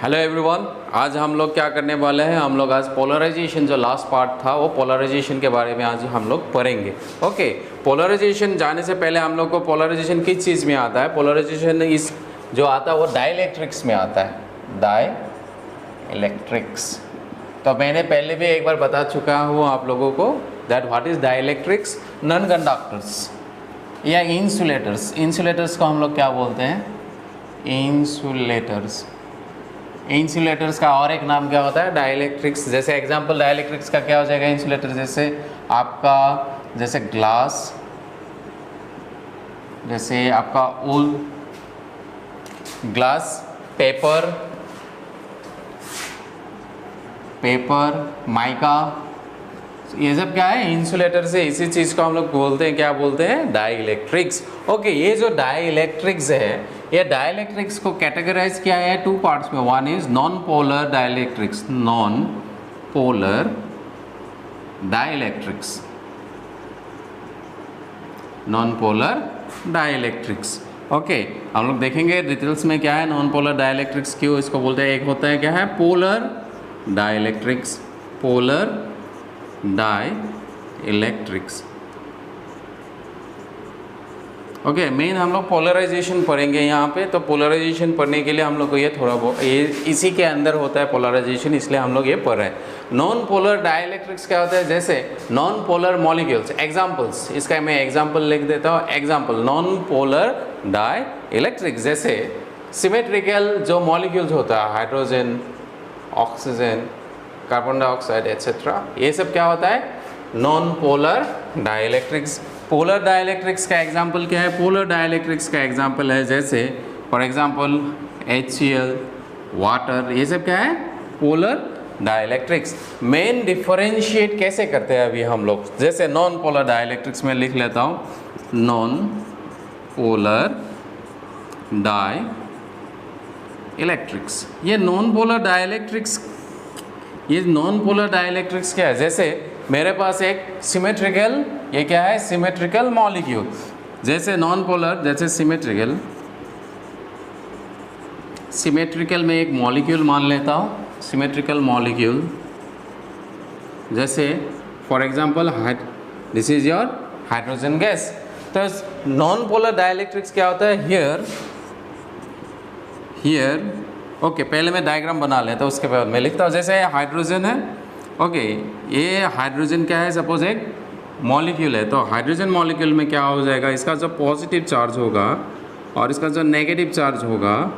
Hello everyone, आज हम लोग क्या करने वाले हैं। हम लोग आज पोलराइजेशन जो लास्ट पार्ट था वो पोलराइजेशन के बारे में आज हम लोग पढ़ेंगे। ओके, पोलराइजेशन जाने से पहले हम लोग को पोलराइजेशन किस चीज़ में आता है। पोलराइजेशन इस जो आता है वो डाइइलेक्ट्रिक्स में आता है, डाइइलेक्ट्रिक्स। तो मैंने पहले भी एक बार बता चुका हूँ आप लोगों को that what is dielectrics. Non conductors या इंसुलेटर्स, इंसुलेटर्स को हम लोग क्या बोलते हैं, इंसुलेटर्स। इंसुलेटर्स का और एक नाम क्या होता है, डाइइलेक्ट्रिक्स। जैसे एग्जांपल डाइइलेक्ट्रिक्स का क्या हो जाएगा, इंसुलेटर जैसे आपका जैसे ग्लास, जैसे आपका वूल, ग्लास, पेपर, माइका, ये सब क्या है, इंसुलेटर से। इसी चीज़ को हम लोग बोलते हैं, क्या बोलते हैं, डाइइलेक्ट्रिक्स। ओके, ये जो डाइइलेक्ट्रिक्स है, ये डाइइलेक्ट्रिक्स को कैटेगराइज किया है टू पार्ट्स में। One is non polar dielectrics, non polar dielectrics, non polar dielectrics. Okay, हम लोग देखेंगे डिटेल्स में क्या है नॉन पोलर डाइइलेक्ट्रिक्स, क्यों इसको बोलते हैं। एक होता है क्या है, polar डाइइलेक्ट्रिक्स, polar dielectrics. Okay, main हम लोग पोलराइजेशन पढ़ेंगे यहाँ पे। तो पोलराइजेशन पढ़ने के लिए हम लोग को ये थोड़ा बहुत ये इसी के अंदर होता है पोलराइजेशन, इसलिए हम लोग ये पढ़ रहे हैं। नॉन पोलर डाइइलेक्ट्रिक्स क्या होता है, जैसे नॉन पोलर मॉलिक्यूल्स। एग्जांपल्स, इसका मैं एग्जांपल लिख देता हूँ। एग्जांपल नॉन पोलर डाइइलेक्ट्रिक्स, जैसे सिमेट्रिकल जो मॉलिक्यूल्स होता है, hydrogen, oxygen, carbon dioxide etcetera, ये सब क्या होता है, नॉन पोलर डाइइलेक्ट्रिक्स। पोलर डाइइलेक्ट्रिक्स का एग्जांपल क्या है, पोलर डाइइलेक्ट्रिक्स का एग्जांपल है जैसे फॉर एग्जांपल HCl, वाटर, ये सब क्या है, पोलर डाइइलेक्ट्रिक्स। मेन डिफरेंशिएट कैसे करते हैं अभी हम लोग, जैसे नॉन पोलर डाइइलेक्ट्रिक्स में लिख लेता हूँ, नॉन पोलर डाइइलेक्ट्रिक्स। ये नॉन पोलर डाइइलेक्ट्रिक्स, ये नॉन पोलर डाइइलेक्ट्रिक्स क्या है, जैसे मेरे पास एक सिमेट्रिकल, ये क्या है, सिमेट्रिकल मॉलिक्यूल, जैसे नॉन पोलर, जैसे सिमेट्रिकल में एक मॉलिक्यूल मान लेता हूँ, सिमेट्रिकल मॉलिक्यूल, जैसे for example this is your hydrogen gas. तो नॉन पोलर डाइइलेक्ट्रिक्स क्या होता है, हियर ओके, पहले मैं डायग्राम बना लेता हूँ, उसके बाद मैं लिखता हूँ। जैसे हाइड्रोजन है, ओके, ये हाइड्रोजन क्या है, सपोज एक मॉलिक्यूल है। तो हाइड्रोजन मॉलिक्यूल में क्या हो जाएगा, इसका जो पॉजिटिव चार्ज होगा और इसका जो नेगेटिव चार्ज होगा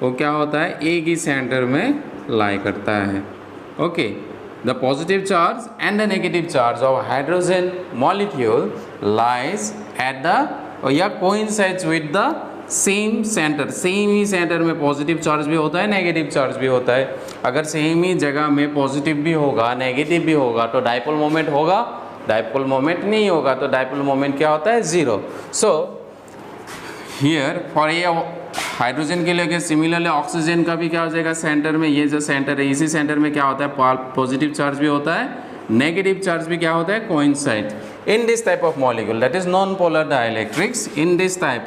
वो क्या होता है, एक ही सेंटर में लाई करता है। Okay, the positive charge and the negative charge of hydrogen molecule lies at the या coincides with the same centre. Same ही सेंटर में पॉजिटिव चार्ज भी होता है, नेगेटिव चार्ज भी होता है। अगर सेम ही जगह में पॉजिटिव भी होगा, नेगेटिव भी होगा, तो डाइपोल मोमेंट होगा, डाइपोल मोमेंट नहीं होगा तो डाइपोल मोमेंट क्या होता है, जीरो। सो हियर फॉर ये हाइड्रोजन के लिए सिमिलरली ऑक्सीजन का भी क्या हो जाएगा, सेंटर में, ये जो सेंटर है इसी सेंटर में क्या होता है, पॉजिटिव चार्ज भी होता है, नेगेटिव चार्ज भी क्या होता है, coincide. In this type of molecule, that is non polar dielectrics. In this type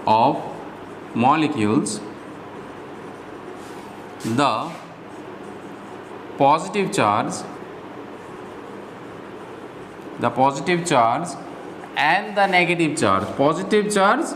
of molecules, the positive charge and the negative charge, positive charge,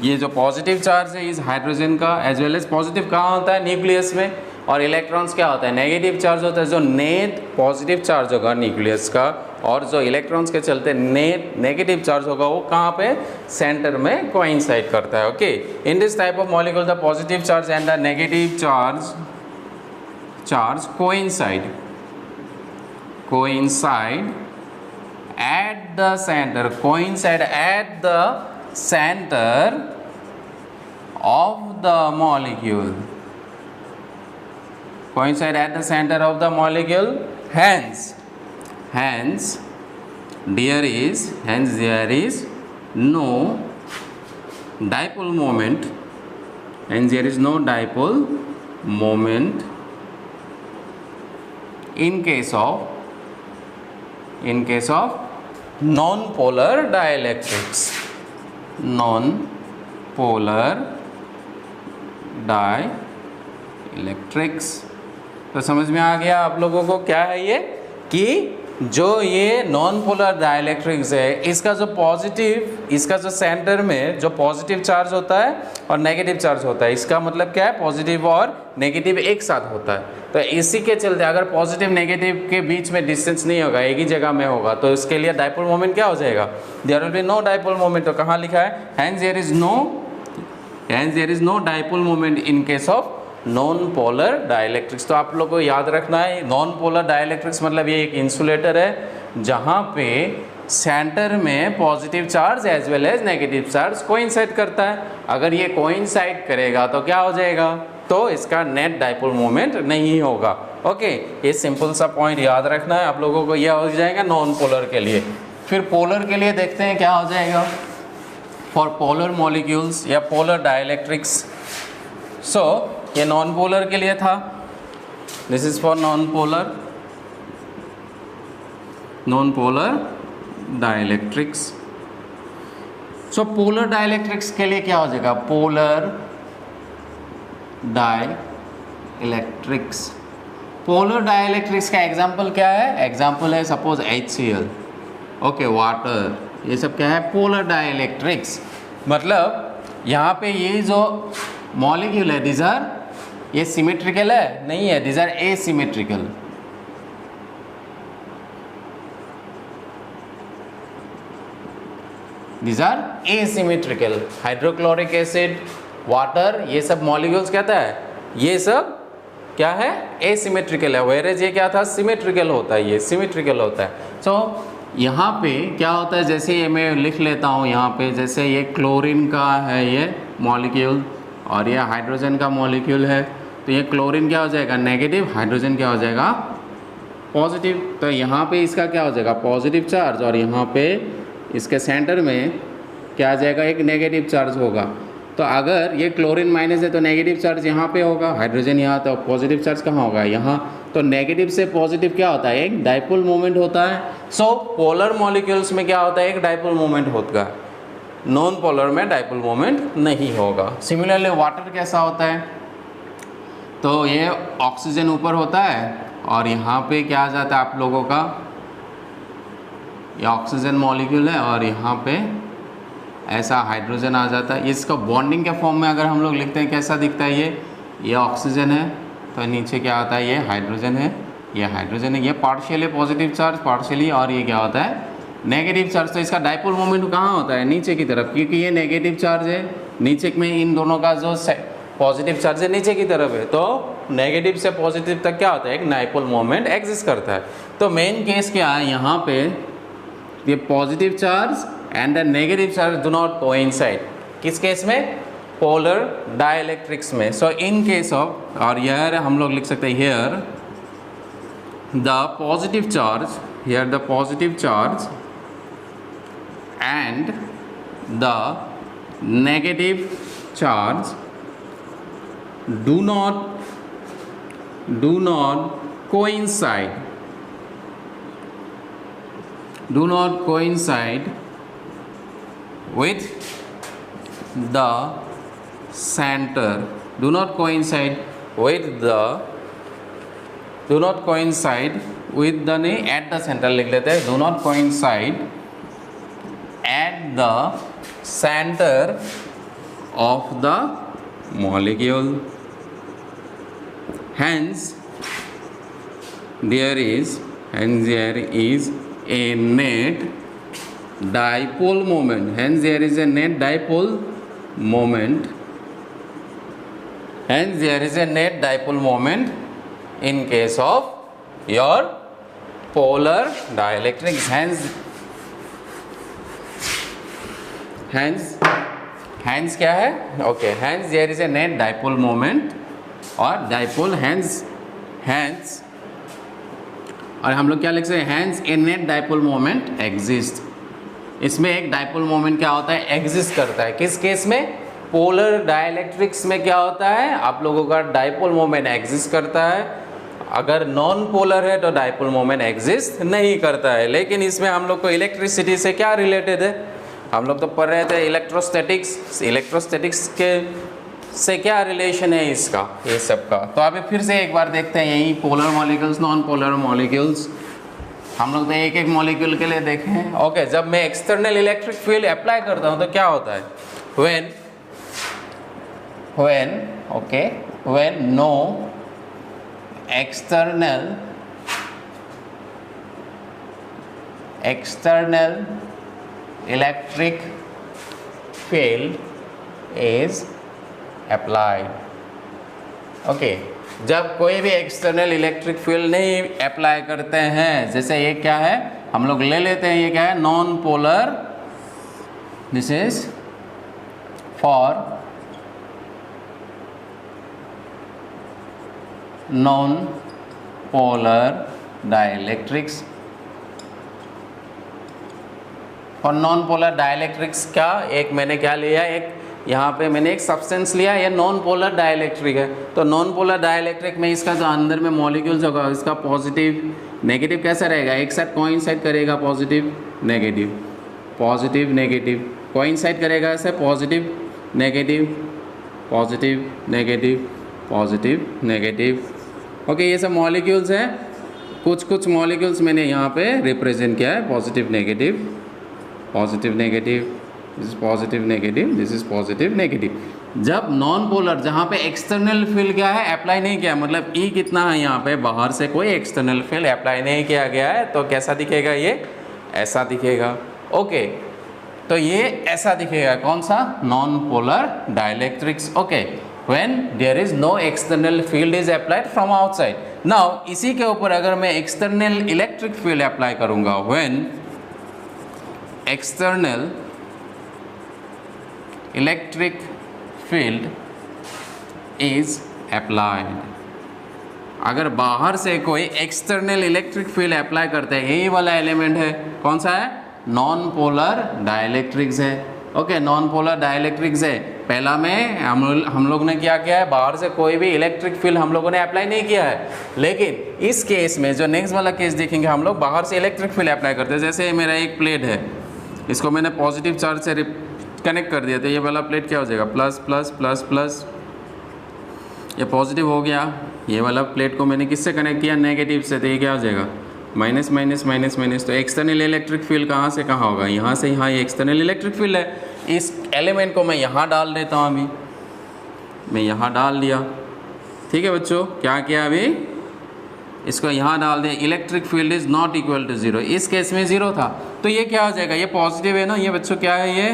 ये जो पॉजिटिव चार्ज है इस हाइड्रोजन का, एज वेल एज पॉजिटिव कहाँ होता है, nucleus में, और इलेक्ट्रॉन्स क्या होता है, नेगेटिव चार्ज होता है। जो नेट पॉजिटिव चार्ज होगा न्यूक्लियस का और जो इलेक्ट्रॉन्स के चलते नेट नेगेटिव चार्ज होगा वो कहाँ पे, सेंटर में कोइंसाइड करता है। Okay, in this type of molecule the positive charge and the negative charge coincide at the center, coincide at the center of the molecule, coincide at the center of the molecule. Hence there is no dipole moment, and there is no dipole moment in case of non-polar dielectrics. Polar dielectrics. तो समझ में आ गया आप लोगों को क्या है ये, कि जो ये नॉन पोलर डाइलेक्ट्रिक्स है, इसका जो पॉजिटिव, इसका जो सेंटर में जो पॉजिटिव चार्ज होता है और नेगेटिव चार्ज होता है, इसका मतलब क्या है, पॉजिटिव और नेगेटिव एक साथ होता है। तो इसी के चलते अगर पॉजिटिव नेगेटिव के बीच में डिस्टेंस नहीं होगा, एक ही जगह में होगा, तो इसके लिए डाइपोल मोमेंट क्या हो जाएगा, there will be no dipole moment. तो कहाँ लिखा है, hence there is no dipole moment in case of non polar dielectrics. तो आप लोग को याद रखना है, नॉन पोलर डाइलेक्ट्रिक्स मतलब ये एक इंसुलेटर है जहाँ पे सेंटर में positive charge as well as negative charge coincide करता है। अगर ये कोइंसाइड करेगा तो क्या हो जाएगा, तो इसका नेट डाइपोल मोमेंट नहीं होगा। ओके, ये सिंपल सा पॉइंट याद रखना है आप लोगों को। यह हो जाएगा नॉन पोलर के लिए। फिर पोलर के लिए देखते हैं क्या हो जाएगा, फॉर पोलर मॉलिक्यूल्स या पोलर डाइलेक्ट्रिक्स। सो ये नॉन पोलर के लिए था, this is for non polar dielectrics. So polar dielectrics के लिए क्या हो जाएगा, polar dielectrics. Polar dielectrics का एग्जांपल क्या है, एग्जांपल है सपोज HCl, ओके, वाटर, ये सब क्या है, पोलर डाइलेक्ट्रिक्स। मतलब यहाँ पे ये जो मॉलिक्यूल है, दिस आर, ये सिमेट्रिकल है, नहीं है, this are asymmetrical. This are asymmetrical. Hydrochloric acid, water, ये सब मॉलिक्यूल्स कहता है, ये सब क्या है, एसिमेट्रिकल है। वेरेज ये क्या था, सिमेट्रिकल होता है, ये सिमेट्रिकल होता है। सो यहाँ पे क्या होता है, जैसे ये मैं लिख लेता हूँ यहाँ पे, जैसे ये क्लोरीन का है ये मॉलिक्यूल और ये हाइड्रोजन का मॉलिक्यूल है, तो ये क्लोरीन क्या हो जाएगा, नेगेटिव, हाइड्रोजन क्या हो जाएगा, पॉजिटिव। तो यहाँ पे इसका क्या हो जाएगा, पॉजिटिव चार्ज, और यहाँ पे इसके सेंटर में क्या आ जाएगा, एक नेगेटिव चार्ज होगा। तो अगर ये क्लोरीन माइनस है तो नेगेटिव चार्ज यहाँ पे होगा, हाइड्रोजन यहाँ, तो पॉजिटिव चार्ज कहाँ होगा, यहाँ। तो नेगेटिव से पॉजिटिव क्या होता है, एक डाइपोल मोमेंट होता है। सो पोलर मॉलिक्यूल्स में क्या होता है, एक डाइपोल मोमेंट होता है, नॉन पोलर में डाइपोल मोमेंट नहीं होगा। सिमिलरली वाटर कैसा होता है, तो ये ऑक्सीजन ऊपर होता है और यहाँ पे क्या आ जाता है आप लोगों का, ये ऑक्सीजन मॉलिक्यूल है और यहाँ पे ऐसा हाइड्रोजन आ जाता है। इसका बॉन्डिंग के फॉर्म में अगर हम लोग लिखते हैं कैसा दिखता है, ये ऑक्सीजन है, तो नीचे क्या आता है, ये हाइड्रोजन है, ये हाइड्रोजन है, ये पार्शियली पॉजिटिव चार्ज पार्शियली, और ये क्या होता है, नेगेटिव चार्ज। तो इसका डाइपोल मोमेंट कहाँ होता है, नीचे की तरफ, क्योंकि ये नेगेटिव चार्ज है, नीचे में इन दोनों का जो पॉजिटिव चार्ज है नीचे की तरफ है, तो नेगेटिव से पॉजिटिव तक क्या होता है, एक डाइपोल मोमेंट एग्जिस्ट करता है। तो मेन केस क्या है, यहाँ पे ये positive charge and the negative charge do not coincide, किस केस में, पोलर डाइलेक्ट्रिक्स में। सो इन केस ऑफ, और हियर हम लोग लिख सकते हैं, here the positive charge, here the positive charge and the negative charge do not coincide with the center, do not coincide with the नहीं, at the center लिख लेते हैं, do not coincide at the center of the molecule. Hence there is a net dipole moment. Hence there is a net dipole moment. Hence there is a net dipole moment in case of your polar dielectrics. Hence क्या है, okay, hence there is a net dipole moment और dipole hence और हम लोग क्या लिख सकते हैं, hence a net dipole moment exist। इसमें एक dipole moment क्या होता है, exist करता है, किस केस में, पोलर डाइलेक्ट्रिक्स में क्या होता है, आप लोगों का dipole moment exist करता है। अगर नॉन पोलर है तो डाइपोल मोमेंट एग्जिस्ट नहीं करता है। लेकिन इसमें हम लोग को इलेक्ट्रिसिटी से क्या रिलेटेड है, हम लोग तो पढ़ रहे थे इलेक्ट्रोस्टैटिक्स। इलेक्ट्रोस्टैटिक्स के से क्या रिलेशन है इसका, ये सब का। तो अभी फिर से एक बार देखते हैं यही polar molecules, non polar molecules. हम लोग तो एक एक मॉलिक्यूल के लिए देखें। ओके, जब मैं एक्सटर्नल इलेक्ट्रिक फील्ड अप्लाई करता हूँ तो क्या होता है, when no external electric field is applied। Okay, जब कोई भी एक्सटर्नल इलेक्ट्रिक फील्ड नहीं अप्लाई करते हैं, जैसे ये क्या है, हम लोग ले लेते हैं, ये क्या है, non polar, this is for non polar dielectrics. और नॉन पोलर डाइलेक्ट्रिक्स का एक मैंने क्या लिया, एक यहाँ पे मैंने एक सब्सटेंस लिया, ये नॉन पोलर डाइलेक्ट्रिक है। तो नॉन पोलर डाइलेक्ट्रिक में इसका जो अंदर में मॉलिक्यूल्स होगा, इसका पॉजिटिव नेगेटिव कैसा रहेगा, एक साथ कोइंसाइड करेगा, positive negative, positive negative coincide करेगा, ऐसे positive negative, positive negative, positive negative. Okay, ये सब मॉलिक्यूल्स हैं। कुछ मॉलिक्यूल्स मैंने यहाँ पे रिप्रेजेंट किया है, positive negative, positive negative, this is positive negative, this is positive negative. जब नॉन पोलर, जहाँ पे एक्सटर्नल फील्ड क्या है, अप्लाई नहीं किया, मतलब ई कितना है यहाँ पे, बाहर से कोई एक्सटर्नल फील्ड अप्लाई नहीं किया गया है, तो कैसा दिखेगा, ये ऐसा दिखेगा। ओके, तो ये ऐसा दिखेगा, कौन सा, non polar dielectrics. Okay, when there is no external field is applied from outside। now इसी के ऊपर अगर मैं external electric field apply करूँगा, when external electric field is applied, अगर बाहर से कोई external electric field अप्लाई करते हैं, यही वाला एलिमेंट है, कौन सा है, नॉन पोलर डाइलेक्ट्रिक्स है। ओके, नॉन पोलर डाइलेक्ट्रिक्स है। पहला में हम लोग ने क्या किया है, बाहर से कोई भी इलेक्ट्रिक फील्ड हम लोगों ने अप्लाई नहीं किया है, लेकिन इस केस में जो नेक्स्ट वाला केस देखेंगे, हम लोग बाहर से इलेक्ट्रिक फील्ड अप्लाई करते हैं। जैसे मेरा एक प्लेट है, इसको मैंने पॉजिटिव चार्ज से कनेक्ट कर दिया, तो ये वाला प्लेट क्या हो जाएगा, प्लस प्लस प्लस प्लस, ये पॉजिटिव हो गया। ये वाला प्लेट को मैंने किससे कनेक्ट किया, नेगेटिव से, तो ये क्या हो जाएगा, माइनस माइनस माइनस माइनस। तो एक्सटर्नल इलेक्ट्रिक फील्ड कहाँ से कहाँ होगा, यहाँ से यहाँ, ये एक्सटर्नल इलेक्ट्रिक फील्ड है। इस एलिमेंट को मैं यहाँ डाल देता हूँ, अभी मैं यहाँ डाल दिया, ठीक है बच्चों, क्या किया, अभी इसको यहाँ डाल दिया। Electric field is not equal to zero, इस केस में जीरो था, तो ये क्या हो जाएगा, ये पॉजिटिव है ना, ये बच्चों क्या है,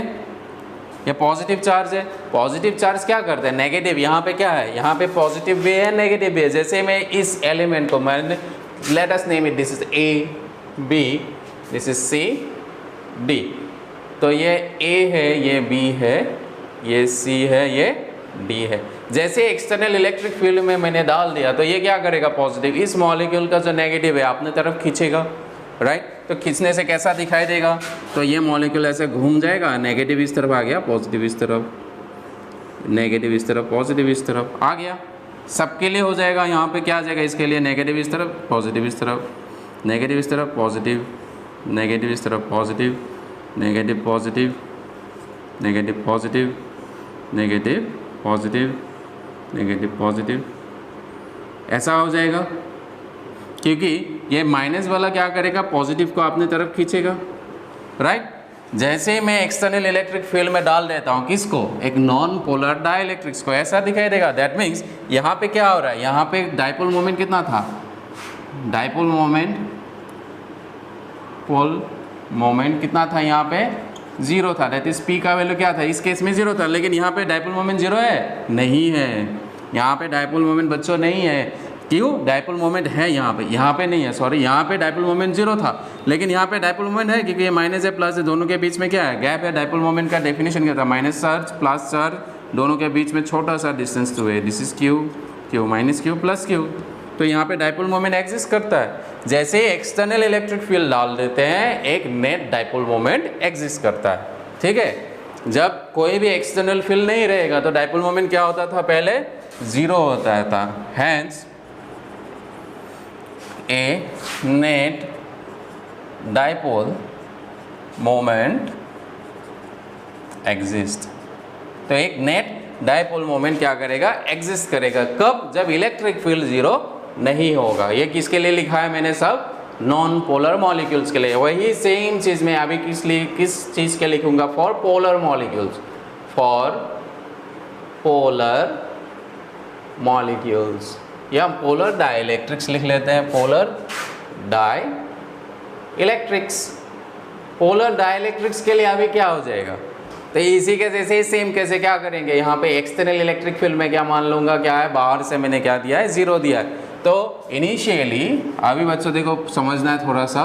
ये पॉजिटिव चार्ज है। पॉजिटिव चार्ज क्या करते हैं, नेगेटिव। यहाँ पे क्या है, यहाँ पे पॉजिटिव भी है, नेगेटिव भी है। जैसे मैं इस एलिमेंट को, मैंने let us name it, this is A B, this is C D. तो ये ए है, ये बी है, ये सी है, ये डी है। जैसे एक्सटर्नल इलेक्ट्रिक फील्ड में मैंने डाल दिया, तो ये क्या करेगा, पॉजिटिव, इस मॉलिक्यूल का जो नेगेटिव है अपने तरफ खींचेगा, राइट। तो खींचने से कैसा दिखाई देगा, तो ये मॉलिक्यूल ऐसे घूम जाएगा, नेगेटिव इस तरफ आ गया, पॉजिटिव इस तरफ, नेगेटिव इस तरफ, पॉजिटिव इस तरफ आ गया। सबके लिए हो जाएगा। यहाँ पे क्या आ जाएगा, इसके लिए नेगेटिव इस तरफ, पॉजिटिव इस तरफ, नेगेटिव इस तरफ, पॉजिटिव, नेगेटिव इस तरफ, positive, negative positive, negative positive, negative positive, negative positive, ऐसा हो जाएगा। क्योंकि ये माइनस वाला क्या करेगा, पॉजिटिव को अपने तरफ खींचेगा, राइट। जैसे मैं एक्सटर्नल इलेक्ट्रिक फील्ड में डाल देता हूँ, किसको, एक नॉन पोलर डाइलेक्ट्रिक्स को, ऐसा दिखाई देगा। दैट मीन्स यहाँ पे क्या हो रहा है, यहाँ पे डाइपोल मोमेंट कितना था, डाइपोल मोमेंट, पोल मोमेंट कितना था, यहाँ पे जीरो था। दैट इज पी का वैल्यू क्या था, इस केस में जीरो था। लेकिन यहाँ पे डाइपोल मोमेंट जीरो है, नहीं है। यहाँ पे डाइपोल मोमेंट बच्चों नहीं है। क्यों, डाइपोल मोमेंट है यहाँ पे नहीं है, सॉरी, यहाँ पे डाइपोल मोमेंट जीरो था, लेकिन यहाँ पे डाइपोल मोमेंट है, क्योंकि ये माइनस है प्लस है, दोनों के बीच में क्या है, गैप है। डाइपोल मोमेंट का डेफिनेशन क्या था, माइनस चार्ज प्लस चार्ज, दोनों के बीच में छोटा सा डिस्टेंस तो है, this is Q, Q minus Q plus Q. तो यहाँ पे डाइपोल मोमेंट एग्जिस्ट करता है। जैसे ही एक्सटर्नल इलेक्ट्रिक फील्ड डाल देते हैं, एक नेट डाइपोल मोमेंट एग्जिस्ट करता है, ठीक है। जब कोई भी एक्सटर्नल फील्ड नहीं रहेगा तो डाइपोल मोमेंट क्या होता था, पहले जीरो होता था। Hence a net dipole moment exist. तो एक नेट डायपोल मोमेंट क्या करेगा, एग्जिस्ट करेगा। कब? जब इलेक्ट्रिक फील्ड जीरो नहीं होगा। ये किसके लिए लिखा है मैंने, सब नॉन पोलर मॉलिक्यूल्स के लिए। वही सेम चीज़ मैं अभी किस चीज़ के लिखूंगा, for polar molecules, for polar molecules, या पोलर डाइलेक्ट्रिक्स लिख लेते हैं, polar dielectrics. Polar dielectrics के लिए अभी क्या हो जाएगा, तो इसी के जैसे ही सेम कैसे क्या करेंगे, यहाँ पे एक्सटर्नल इलेक्ट्रिक फील्ड में क्या मान लूँगा, क्या है, बाहर से मैंने क्या दिया है, जीरो दिया है। तो इनिशियली अभी बच्चों देखो समझना है थोड़ा सा,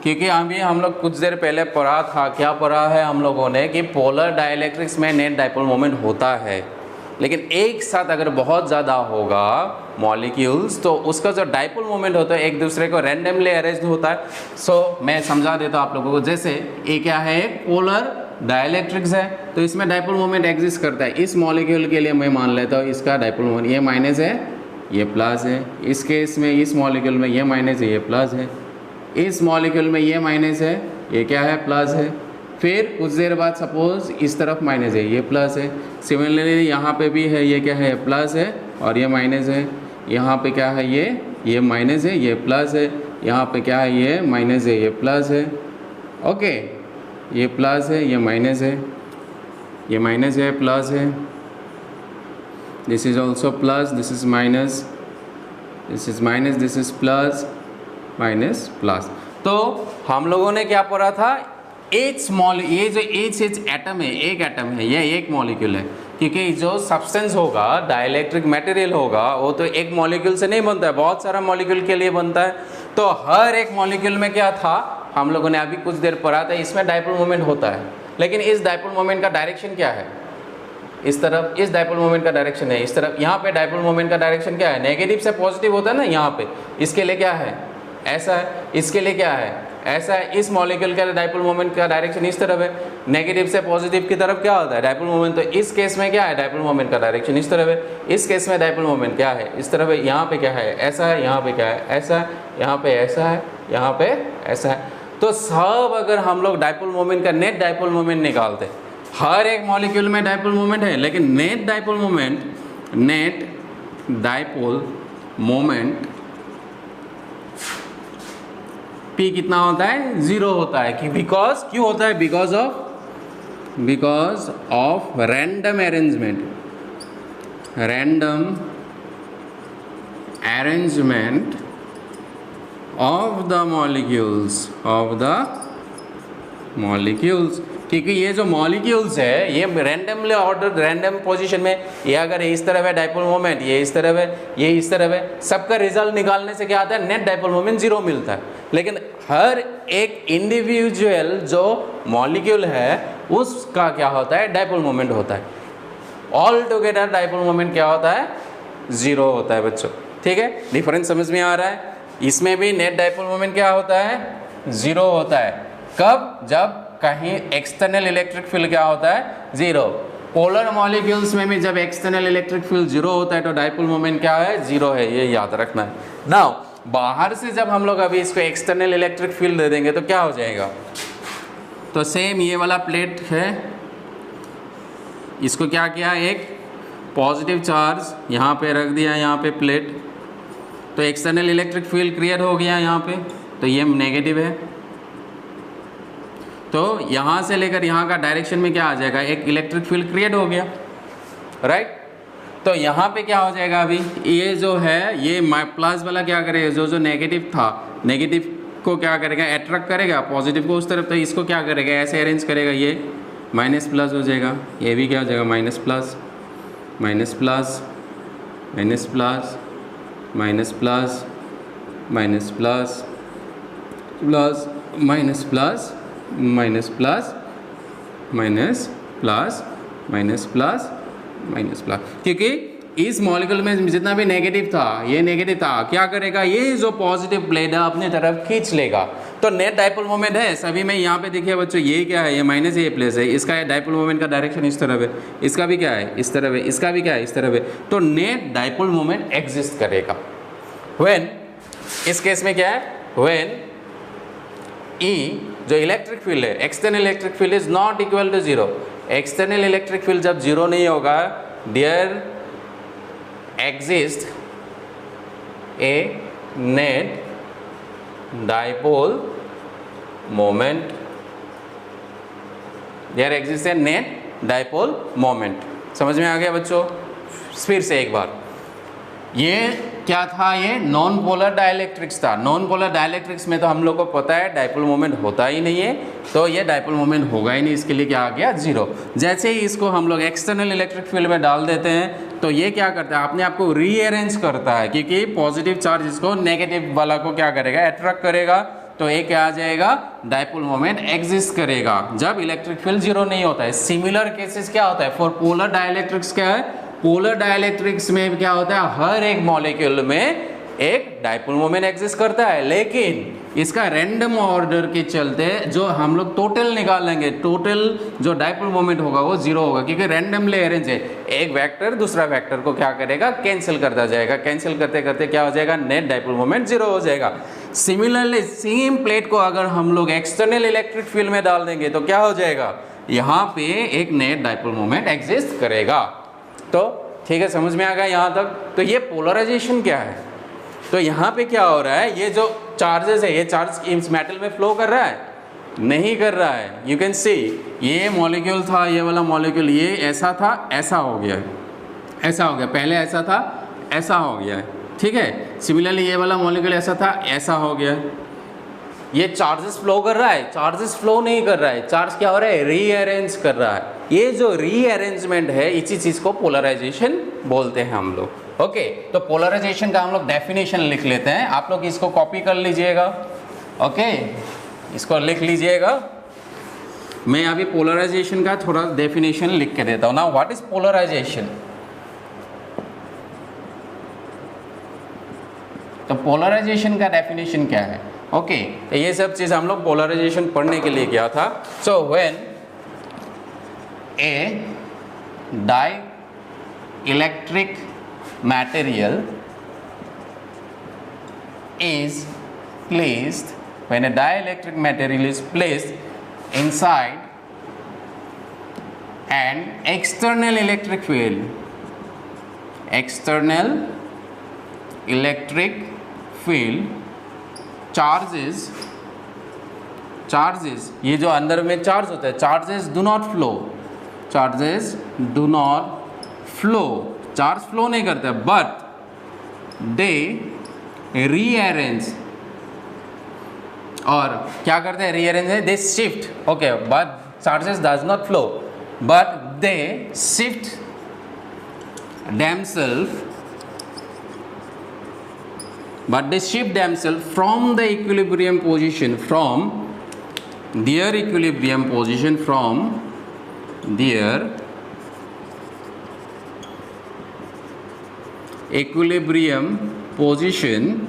क्योंकि अभी हम लोग कुछ देर पहले पढ़ा था, क्या पढ़ा है हम लोगों ने, कि पोलर डाइलेक्ट्रिक्स में नेट डाइपोल मोमेंट होता है, लेकिन एक साथ अगर बहुत ज़्यादा होगा मॉलिक्यूल्स तो उसका जो डाइपोल मोमेंट होता है एक दूसरे को रैंडमली अरेंज होता है। सो मैं समझा देता हूँ आप लोगों को। जैसे ये क्या है, पोलर डाइलेक्ट्रिक्स है, तो इसमें डाइपोल मोमेंट एग्जिस्ट करता है। इस मॉलिक्यूल के लिए मैं मान लेता हूँ इसका डाइपोल मोमेंट ये माइनस है, ये प्लस है। इस केस में इस मॉलिक्यूल में ये माइनस है, ये प्लस है। इस मॉलिक्यूल में ये माइनस है, ये क्या है, प्लस है। फिर कुछ देर बाद सपोज इस तरफ माइनस है, ये प्लस है। सिमिलरली यहाँ पे भी है, ये क्या है, प्लस है और ये माइनस है। यहाँ पे क्या है, ये माइनस है, ये प्लस है। यहाँ पे क्या है, ये माइनस है, ये प्लस है। ओके, ये प्लस है, ये माइनस है, ये माइनस है, प्लस है। This is also plus, this is minus, this is minus, this is plus, minus, plus. तो हम लोगों ने क्या पढ़ा था, एच स्मॉल, ये जो एच एटम है, एक एटम है, ये एक मॉलिक्यूल है, क्योंकि जो सब्सटेंस होगा, डाइलेक्ट्रिक मटेरियल होगा, वो तो एक मॉलिक्यूल से नहीं बनता है, बहुत सारा मॉलिक्यूल के लिए बनता है। तो हर एक मॉलिक्यूल में क्या था, हम लोगों ने अभी कुछ देर पढ़ा था, इसमें डाइपोल मोमेंट होता है। लेकिन इस डाइपोल मोमेंट का डायरेक्शन क्या है, इस तरफ। इस डाइपोल मोमेंट का डायरेक्शन है इस तरफ। यहाँ पे डाइपोल मोमेंट का डायरेक्शन क्या है, नेगेटिव से पॉजिटिव होता है ना यहाँ पे। इसके लिए क्या है, ऐसा है। इसके लिए क्या है, ऐसा है। इस मॉलिक्यूल का डाइपोल मोमेंट का डायरेक्शन इस तरफ है, नेगेटिव से पॉजिटिव की तरफ क्या होता है, डाइपोल मोमेंट। तो इस केस में क्या है, डाइपोल मोमेंट का डायरेक्शन इस तरफ है। इस केस में डाइपोल मोमेंट क्या है, इस तरफ है। यहाँ पे क्या है, ऐसा है। यहाँ पे क्या है, ऐसा है। यहाँ पे ऐसा है, यहाँ पे ऐसा है। तो सब अगर हम लोग डाइपोल मोमेंट का नेट डाइपोल मोमेंट निकालते, हर एक मॉलिक्यूल में डाइपोल मोमेंट है, लेकिन net dipole moment, net dipole moment P कितना होता है, जीरो होता है। कि बिकॉज, क्यों होता है, because of random arrangement, random arrangement of the molecules, क्योंकि ये जो मॉलिक्यूल्स है ये रैंडमली ऑर्डर, रैंडम पोजीशन में, ये अगर इस तरफ है डाइपोल मोमेंट, ये इस तरफ है, ये इस तरफ है, सबका रिजल्ट निकालने से क्या आता है, नेट डाइपोल मोमेंट जीरो मिलता है। लेकिन हर एक इंडिविजुअल जो मॉलिक्यूल है उसका क्या होता है, डाइपोल मोमेंट होता है। ऑल टुगेदर डाइपोल मोमेंट क्या होता है, जीरो होता है बच्चों। ठीक है, डिफरेंस समझ में आ रहा है। इसमें भी नेट डाइपोल मोमेंट क्या होता है, जीरो होता है। कब, जब कहीं एक्सटर्नल इलेक्ट्रिक फील्ड क्या होता है, जीरो। पोलर मॉलिक्यूल्स में भी जब एक्सटर्नल इलेक्ट्रिक फील्ड जीरो होता है तो डाइपोल मोमेंट क्या है, जीरो है। ये याद रखना है। नाउ बाहर से जब हम लोग अभी इसको एक्सटर्नल इलेक्ट्रिक फील्ड दे देंगे तो क्या हो जाएगा, तो सेम ये वाला प्लेट है, इसको क्या किया, एक पॉजिटिव चार्ज यहाँ पे रख दिया, यहाँ पे प्लेट, तो एक्सटर्नल इलेक्ट्रिक फील्ड क्रिएट हो गया यहाँ पे, तो ये नेगेटिव है। तो यहाँ से लेकर यहाँ का डायरेक्शन में क्या आ जाएगा, एक इलेक्ट्रिक फील्ड क्रिएट हो गया, राइट। तो यहाँ पे क्या हो जाएगा, अभी ये जो है, ये प्लस वाला क्या करेगा, जो नेगेटिव था, नेगेटिव को क्या करेगा, अट्रैक्ट करेगा पॉजिटिव को उस तरफ, तो इसको क्या करेगा, ऐसे अरेंज करेगा, ये माइनस प्लस हो जाएगा, ये भी क्या हो जाएगा, minus plus, minus plus, minus plus, minus plus, minus plus, plus, minus plus, minus plus, minus plus, minus plus, minus plus. क्योंकि इस मॉलिक्यूल में जितना भी नेगेटिव था, ये नेगेटिव था, क्या करेगा, ये जो पॉजिटिव प्लेट है अपनी तरफ खींच लेगा। तो नेट डाइपोल मोमेंट है सभी में। यहाँ पे देखिए बच्चों, ये क्या है, ये माइनस, ये प्लस है। इसका डाइपोल मोमेंट का डायरेक्शन इस तरफ है, इसका भी क्या है, इस तरफ है, इसका भी क्या है, इस तरफ है। तो नेट डाइपोल मोमेंट एग्जिस्ट करेगा। व्हेन, इस केस में क्या है, व्हेन E जो इलेक्ट्रिक फील्ड है, external electric field is not equal to zero. External electric field जब जीरो नहीं होगा, there exist a net dipole moment, there exist a net dipole moment. समझ में आ गया बच्चों? फिर से एक बार, ये क्या था? ये नॉन पोलर डाइलेक्ट्रिक्स था। नॉन पोलर डाइलेक्ट्रिक्स में तो हम लोग को पता है डाइपोल मोमेंट होता ही नहीं है, तो ये डाइपोल मोमेंट होगा ही नहीं, इसके लिए क्या आ गया? जीरो। जैसे ही इसको हम लोग एक्सटर्नल इलेक्ट्रिक फील्ड में डाल देते हैं तो ये क्या करता है? अपने आप को रीअरेंज करता है, क्योंकि पॉजिटिव चार्ज इसको नेगेटिव वाला को क्या करेगा? अट्रैक्ट करेगा, तो ये क्या आ जाएगा? डाइपोल मोमेंट एग्जिस्ट करेगा जब इलेक्ट्रिक फील्ड जीरो नहीं होता है। सिमिलर केसेस क्या होता है फॉर पोलर डाइलेक्ट्रिक्स? क्या है? पोलर डाइलेक्ट्रिक्स में क्या होता है? हर एक मॉलिक्यूल में एक डाइपोल मोमेंट एग्जिस्ट करता है, लेकिन इसका रैंडम ऑर्डर के चलते जो हम लोग टोटल निकालेंगे, टोटल जो डाइपोल मोमेंट होगा वो जीरो होगा, क्योंकि रैंडमली अरेंज है। एक वेक्टर दूसरा वेक्टर को क्या करेगा? कैंसिल करता जाएगा। कैंसिल करते करते क्या हो जाएगा? नेट डाइपोल मोमेंट जीरो हो जाएगा। सिमिलरली सेम प्लेट को अगर हम लोग एक्सटर्नल इलेक्ट्रिक फील्ड में डाल देंगे तो क्या हो जाएगा? यहाँ पे एक नेट डाइपोल मोमेंट एग्जिस्ट करेगा। तो ठीक है, समझ में आ गया यहाँ तक? तो ये पोलराइजेशन क्या है? तो यहाँ पे क्या हो रहा है? ये जो चार्जेस है, ये चार्ज इस मेटल में फ्लो कर रहा है? नहीं कर रहा है। यू कैन सी, ये मॉलिक्यूल था, ये वाला मॉलिक्यूल, ये ऐसा था, ऐसा हो गया, ऐसा हो गया, पहले ऐसा था, ऐसा हो गया, ठीक है। सिमिलरली ये वाला मॉलिक्यूल ऐसा था, ऐसा हो गया। ये चार्जेस फ्लो कर रहा है? चार्जेस फ्लो नहीं कर रहा है। चार्ज क्या हो रहा है? रीअरेंज कर रहा है। ये जो रीअरेंजमेंट है, इसी चीज़ को पोलराइजेशन बोलते हैं हम लोग। ओके, तो पोलराइजेशन का हम लोग डेफिनेशन लिख लेते हैं। आप लोग इसको कॉपी कर लीजिएगा। ओके, इसको लिख लीजिएगा। मैं अभी पोलराइजेशन का थोड़ा डेफिनेशन लिख के देता हूँ। Now what is polarization? तो पोलराइजेशन का डेफिनेशन क्या है? ओके, ये सब चीज़ हम लोग पोलराइजेशन पढ़ने के लिए किया था। So when A dielectric material is placed, when a dielectric material is placed inside an external electric field, external electric field, charges, ये जो अंदर में चार्ज होता है, charges do not flow, charges do not flow, charge flow नहीं करते, but they rearrange, और क्या करते हैं? रीअरेंज है, दे shift. Okay, but charges does not flow, but they shift themselves, but they shift themselves from the equilibrium position, from their equilibrium position, from their equilibrium position.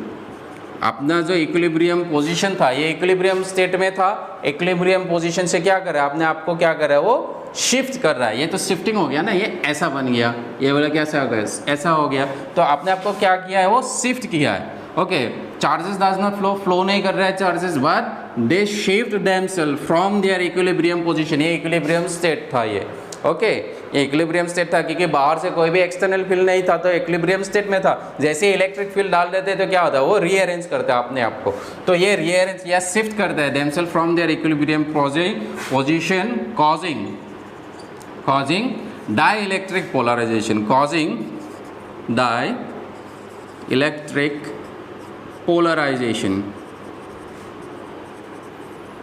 अपना जो equilibrium position था, ये equilibrium state में था, equilibrium position से क्या कर रहा है? अपने आप को क्या कर रहा है? वो शिफ्ट कर रहा है। ये तो शिफ्टिंग हो गया ना, ये ऐसा बन गया, ये वाला कैसा हो गया? ऐसा हो गया। तो अपने आप को क्या किया है? वो शिफ्ट किया है। Okay, charges does not flow, flow नहीं कर रहा है charges, but they shift themselves from their equilibrium position. ये इक्विलिब्रियम स्टेट था ये। ओके, ये इक्विलिब्रियम स्टेट था, क्योंकि बाहर से कोई भी एक्सटर्नल फील्ड नहीं था, तो इक्विलिब्रियम स्टेट में था। जैसे ही इलेक्ट्रिक फील्ड डाल देते तो क्या होता है? वो रीअरेंज करता है अपने आप को। तो ये रीअरेंज या शिफ्ट करता है themselves from their equilibrium position, causing dielectric polarization, causing dielectric polarization।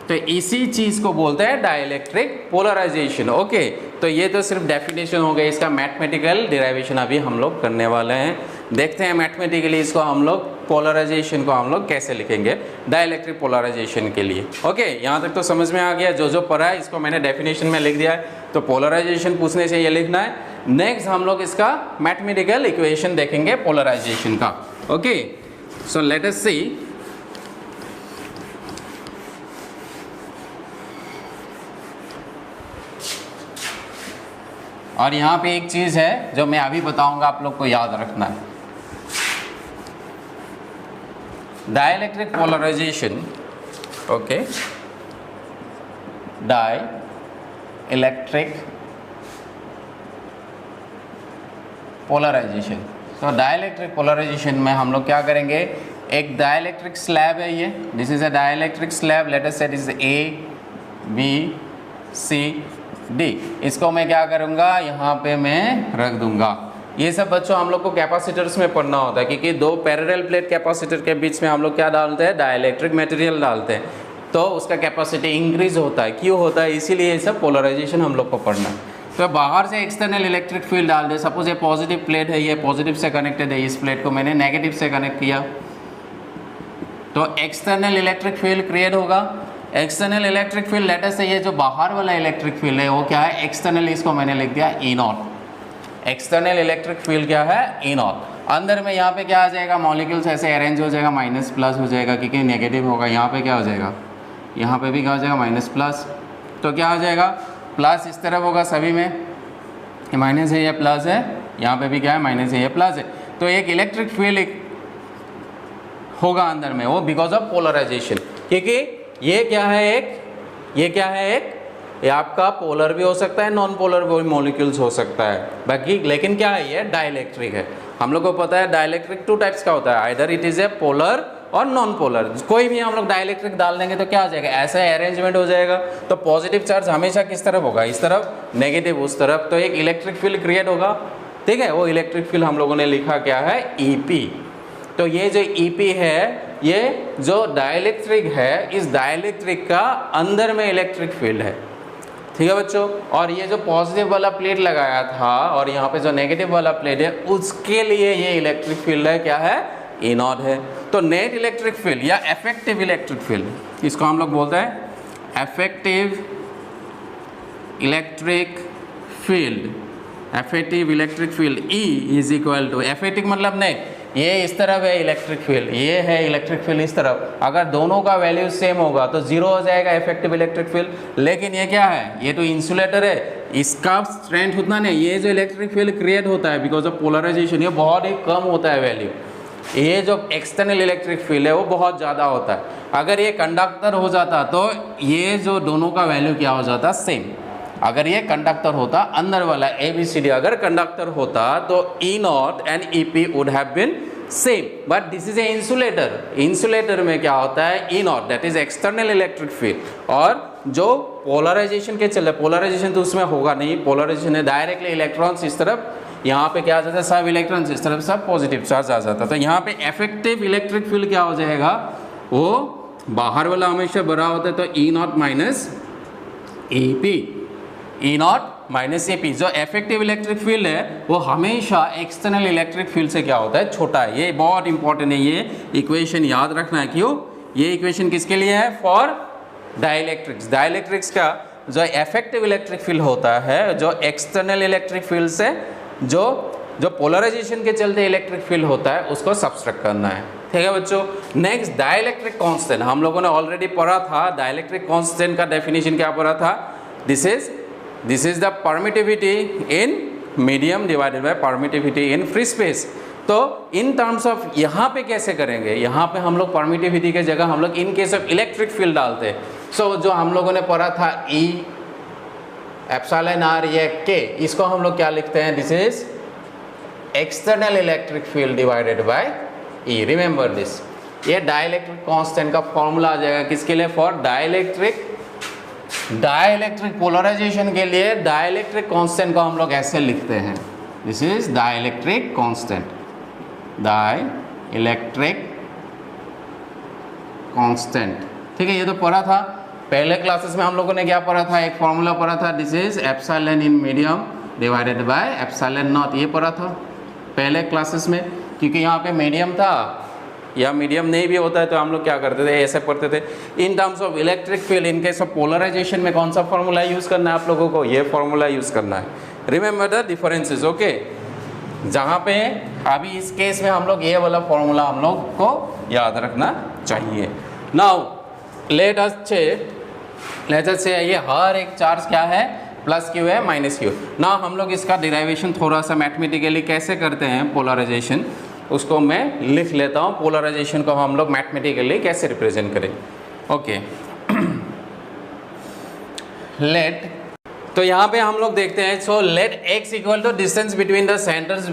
तो इसी चीज को बोलते हैं डाइलेक्ट्रिक पोलराइजेशन। ओके, तो ये तो सिर्फ डेफिनेशन हो गया, इसका मैथमेटिकल डिराइवेशन अभी हम लोग करने वाले हैं। देखते हैं मैथमेटिकली इसको हम लोग पोलराइजेशन को हम लोग कैसे लिखेंगे डाइलेक्ट्रिक पोलराइजेशन के लिए। ओके, यहाँ तक तो समझ में आ गया। जो पढ़ा है इसको मैंने डेफिनेशन में लिख दिया है। तो पोलराइजेशन पूछने से ये लिखना है। नेक्स्ट हम लोग इसका मैथमेटिकल इक्वेशन देखेंगे पोलराइजेशन का। ओके, सो लेट अस सी। और यहाँ पे एक चीज़ है जो मैं अभी बताऊंगा, आप लोग को याद रखना है। Dielectric polarisation, okay, dielectric polarisation. तो डाइलेक्ट्रिक पोलराइजेशन में हम लोग क्या करेंगे, एक डाइलेक्ट्रिक स्लैब है ये, this is a dielectric slab, let us say this is A B C D. इसको मैं क्या करूँगा, यहाँ पे मैं रख दूंगा। ये सब बच्चों हम लोग को कैपेसिटर्स में पढ़ना होता है, क्योंकि दो पैरेलल प्लेट कैपेसिटर के बीच में हम लोग क्या डालते हैं, डाइलेक्ट्रिक मटेरियल डालते हैं, तो उसका कैपेसिटी इंक्रीज होता है। क्यों होता है, इसीलिए ये सब पोलराइजेशन हम लोग को पढ़ना है। तो बाहर से एक्सटर्नल इलेक्ट्रिक फील्ड डाल दे, सपोज ये पॉजिटिव प्लेट है, ये पॉजिटिव से कनेक्टेड है, इस प्लेट को मैंने नेगेटिव से कनेक्ट किया, तो एक्सटर्नल इलेक्ट्रिक फील्ड क्रिएट होगा। एक्सटर्नल इलेक्ट्रिक फील्ड लेटर से ये जो बाहर वाला इलेक्ट्रिक फील्ड है वो क्या है, एक्सटर्नल, इसको मैंने लिख दिया ई नॉट। एक्सटर्नल इलेक्ट्रिक फील्ड क्या है, ई नॉट। अंदर में यहाँ पे क्या आ जाएगा, मॉलिक्यूल्स ऐसे अरेंज हो जाएगा, माइनस प्लस हो जाएगा, क्योंकि नेगेटिव होगा। यहाँ पे क्या हो जाएगा, यहाँ पे भी क्या हो जाएगा, माइनस प्लस। तो क्या हो जाएगा, प्लस इस तरफ होगा सभी में, माइनस है, ये प्लस है, यहाँ पे भी क्या है, माइनस है, ये प्लस है। तो एक इलेक्ट्रिक फील्ड होगा अंदर में, वो बिकॉज ऑफ पोलराइजेशन। क्योंकि ये क्या है, ये क्या है, ये आपका पोलर भी हो सकता है, नॉन पोलर भी मॉलिक्यूल्स हो सकता है बाकी, लेकिन क्या है, ये डाइलेक्ट्रिक है। हम लोग को पता है डाइलेक्ट्रिक टू टाइप्स का होता है, either it is a polar और नॉन पोलर। कोई भी हम लोग डाइलेक्ट्रिक डाल देंगे तो क्या हो जाएगा, ऐसा अरेंजमेंट हो जाएगा। तो पॉजिटिव चार्ज हमेशा किस तरफ होगा, इस तरफ, नेगेटिव उस तरफ, तो एक इलेक्ट्रिक फील्ड क्रिएट होगा। ठीक है, वो इलेक्ट्रिक फील्ड हम लोगों ने लिखा क्या है, EP। तो ये जो EP है, ये जो डाइलेक्ट्रिक है, इस डाइलेक्ट्रिक का अंदर में इलेक्ट्रिक फील्ड है। ठीक है बच्चों, और ये जो पॉजिटिव वाला प्लेट लगाया था और यहाँ पे जो नेगेटिव वाला प्लेट है, उसके लिए ये इलेक्ट्रिक फील्ड है, क्या है, E नॉट है। तो नेट इलेक्ट्रिक फील्ड या इफेक्टिव इलेक्ट्रिक फील्ड, इसको हम लोग बोलते हैं effective electric field. Effective electric field E is equal to, effective मतलब नेट, ये इस तरफ है इलेक्ट्रिक फील्ड, ये है इलेक्ट्रिक फील्ड इस तरफ। अगर दोनों का वैल्यू सेम होगा तो जीरो हो जाएगा इफेक्टिव इलेक्ट्रिक फील्ड। लेकिन ये क्या है, ये तो इंसुलेटर है, इसका स्ट्रेंथ उतना नहीं, ये जो इलेक्ट्रिक फील्ड क्रिएट होता है बिकॉज ऑफ पोलराइजेशन, ये बहुत ही कम होता है वैल्यू। ये जो एक्सटर्नल इलेक्ट्रिक फील्ड है वो बहुत ज़्यादा होता है। अगर ये कंडक्टर हो जाता तो ये जो दोनों का वैल्यू क्या हो जाता, सेम। अगर ये कंडक्टर होता, अंदर वाला ABCD अगर कंडक्टर होता तो E not and EP would have been same, but this is a insulator. Insulator में क्या होता है, E not, that is external electric field. और जो पोलराइजेशन के चले, पोलराइजेशन तो उसमें होगा नहीं, पोलराइजेशन है डायरेक्टली इलेक्ट्रॉन्स इस तरफ, यहाँ पे क्या आ जाता है, सब इलेक्ट्रॉन्स इस तरफ, सब पॉजिटिव चार्ज आ जाता है। तो यहाँ पे इफेक्टिव इलेक्ट्रिक फील्ड क्या हो जाएगा, वो बाहर वाला हमेशा बड़ा होता है, तो E not minus EP, E not minus EP। जो इफेक्टिव इलेक्ट्रिक फील्ड है वो हमेशा एक्सटर्नल इलेक्ट्रिक फील्ड से क्या होता है, छोटा है। ये बहुत इंपॉर्टेंट है, ये इक्वेशन याद रखना है। क्यों, ये इक्वेशन किसके लिए है, फॉर डाइलेक्ट्रिक्स। डाइलेक्ट्रिक्स का जो इफेक्टिव इलेक्ट्रिक फील्ड होता है, जो एक्सटर्नल इलेक्ट्रिक फील्ड से जो पोलराइजेशन के चलते इलेक्ट्रिक फील्ड होता है, उसको सब्सट्रैक्ट करना है। ठीक है बच्चों, नेक्स्ट डाइलेक्ट्रिक कांस्टेंट हम लोगों ने ऑलरेडी पढ़ा था। डाइलेक्ट्रिक कांस्टेंट का डेफिनेशन क्या पढ़ा था, this is the permittivity in medium divided by permittivity in free space. तो इन टर्म्स ऑफ यहाँ पे कैसे करेंगे, यहाँ पे हम लोग परमिटिविटी के जगह हम लोग इन केस ऑफ इलेक्ट्रिक फील्ड डालते हैं। सो जो हम लोगों ने पढ़ा था E एप्सिलॉन R ये K, इसको हम लोग क्या लिखते हैं, this is external electric field divided by E। Remember this, ये डाइलेक्ट्रिक कांस्टेंट का फॉर्मूला आ जाएगा किसके लिए, फॉर डाइलेक्ट्रिक पोलराइजेशन के लिए डाइलेक्ट्रिक कांस्टेंट को हम लोग ऐसे लिखते हैं, this is dielectric constant, dielectric constant. ठीक है, ये तो पढ़ा था पहले क्लासेस में। हम लोगों ने क्या पढ़ा था, एक फॉर्मूला पढ़ा था, this is epsilon in medium divided by epsilon not, ये पढ़ा था पहले क्लासेस में। क्योंकि यहाँ पे मीडियम था, या मीडियम नहीं भी होता है तो हम लोग क्या करते थे, ऐसे पढ़ते थे। In terms of electric field, in case of polarisation में कौन सा फॉर्मूला यूज़ करना है आप लोगों को, ये फॉर्मूला यूज़ करना है। Remember the differences, okay. जहाँ पे अभी इस केस में हम लोग ये वाला फॉर्मूला हम लोग को याद रखना चाहिए। नाउ लेट अस से ये हर एक चार्ज क्या है, प्लस क्यू है माइनस क्यू। ना हम लोग इसका डिराइवेशन थोड़ा सा मैथमेटिकली कैसे करते हैं पोलराइजेशन, उसको मैं लिख लेता हूँ। पोलराइजेशन को हम लोग मैथमेटिकली कैसे रिप्रेजेंट करें, ओके। लेट, तो यहाँ पे हम लोग देखते हैं, so let x equal to distance between the centres.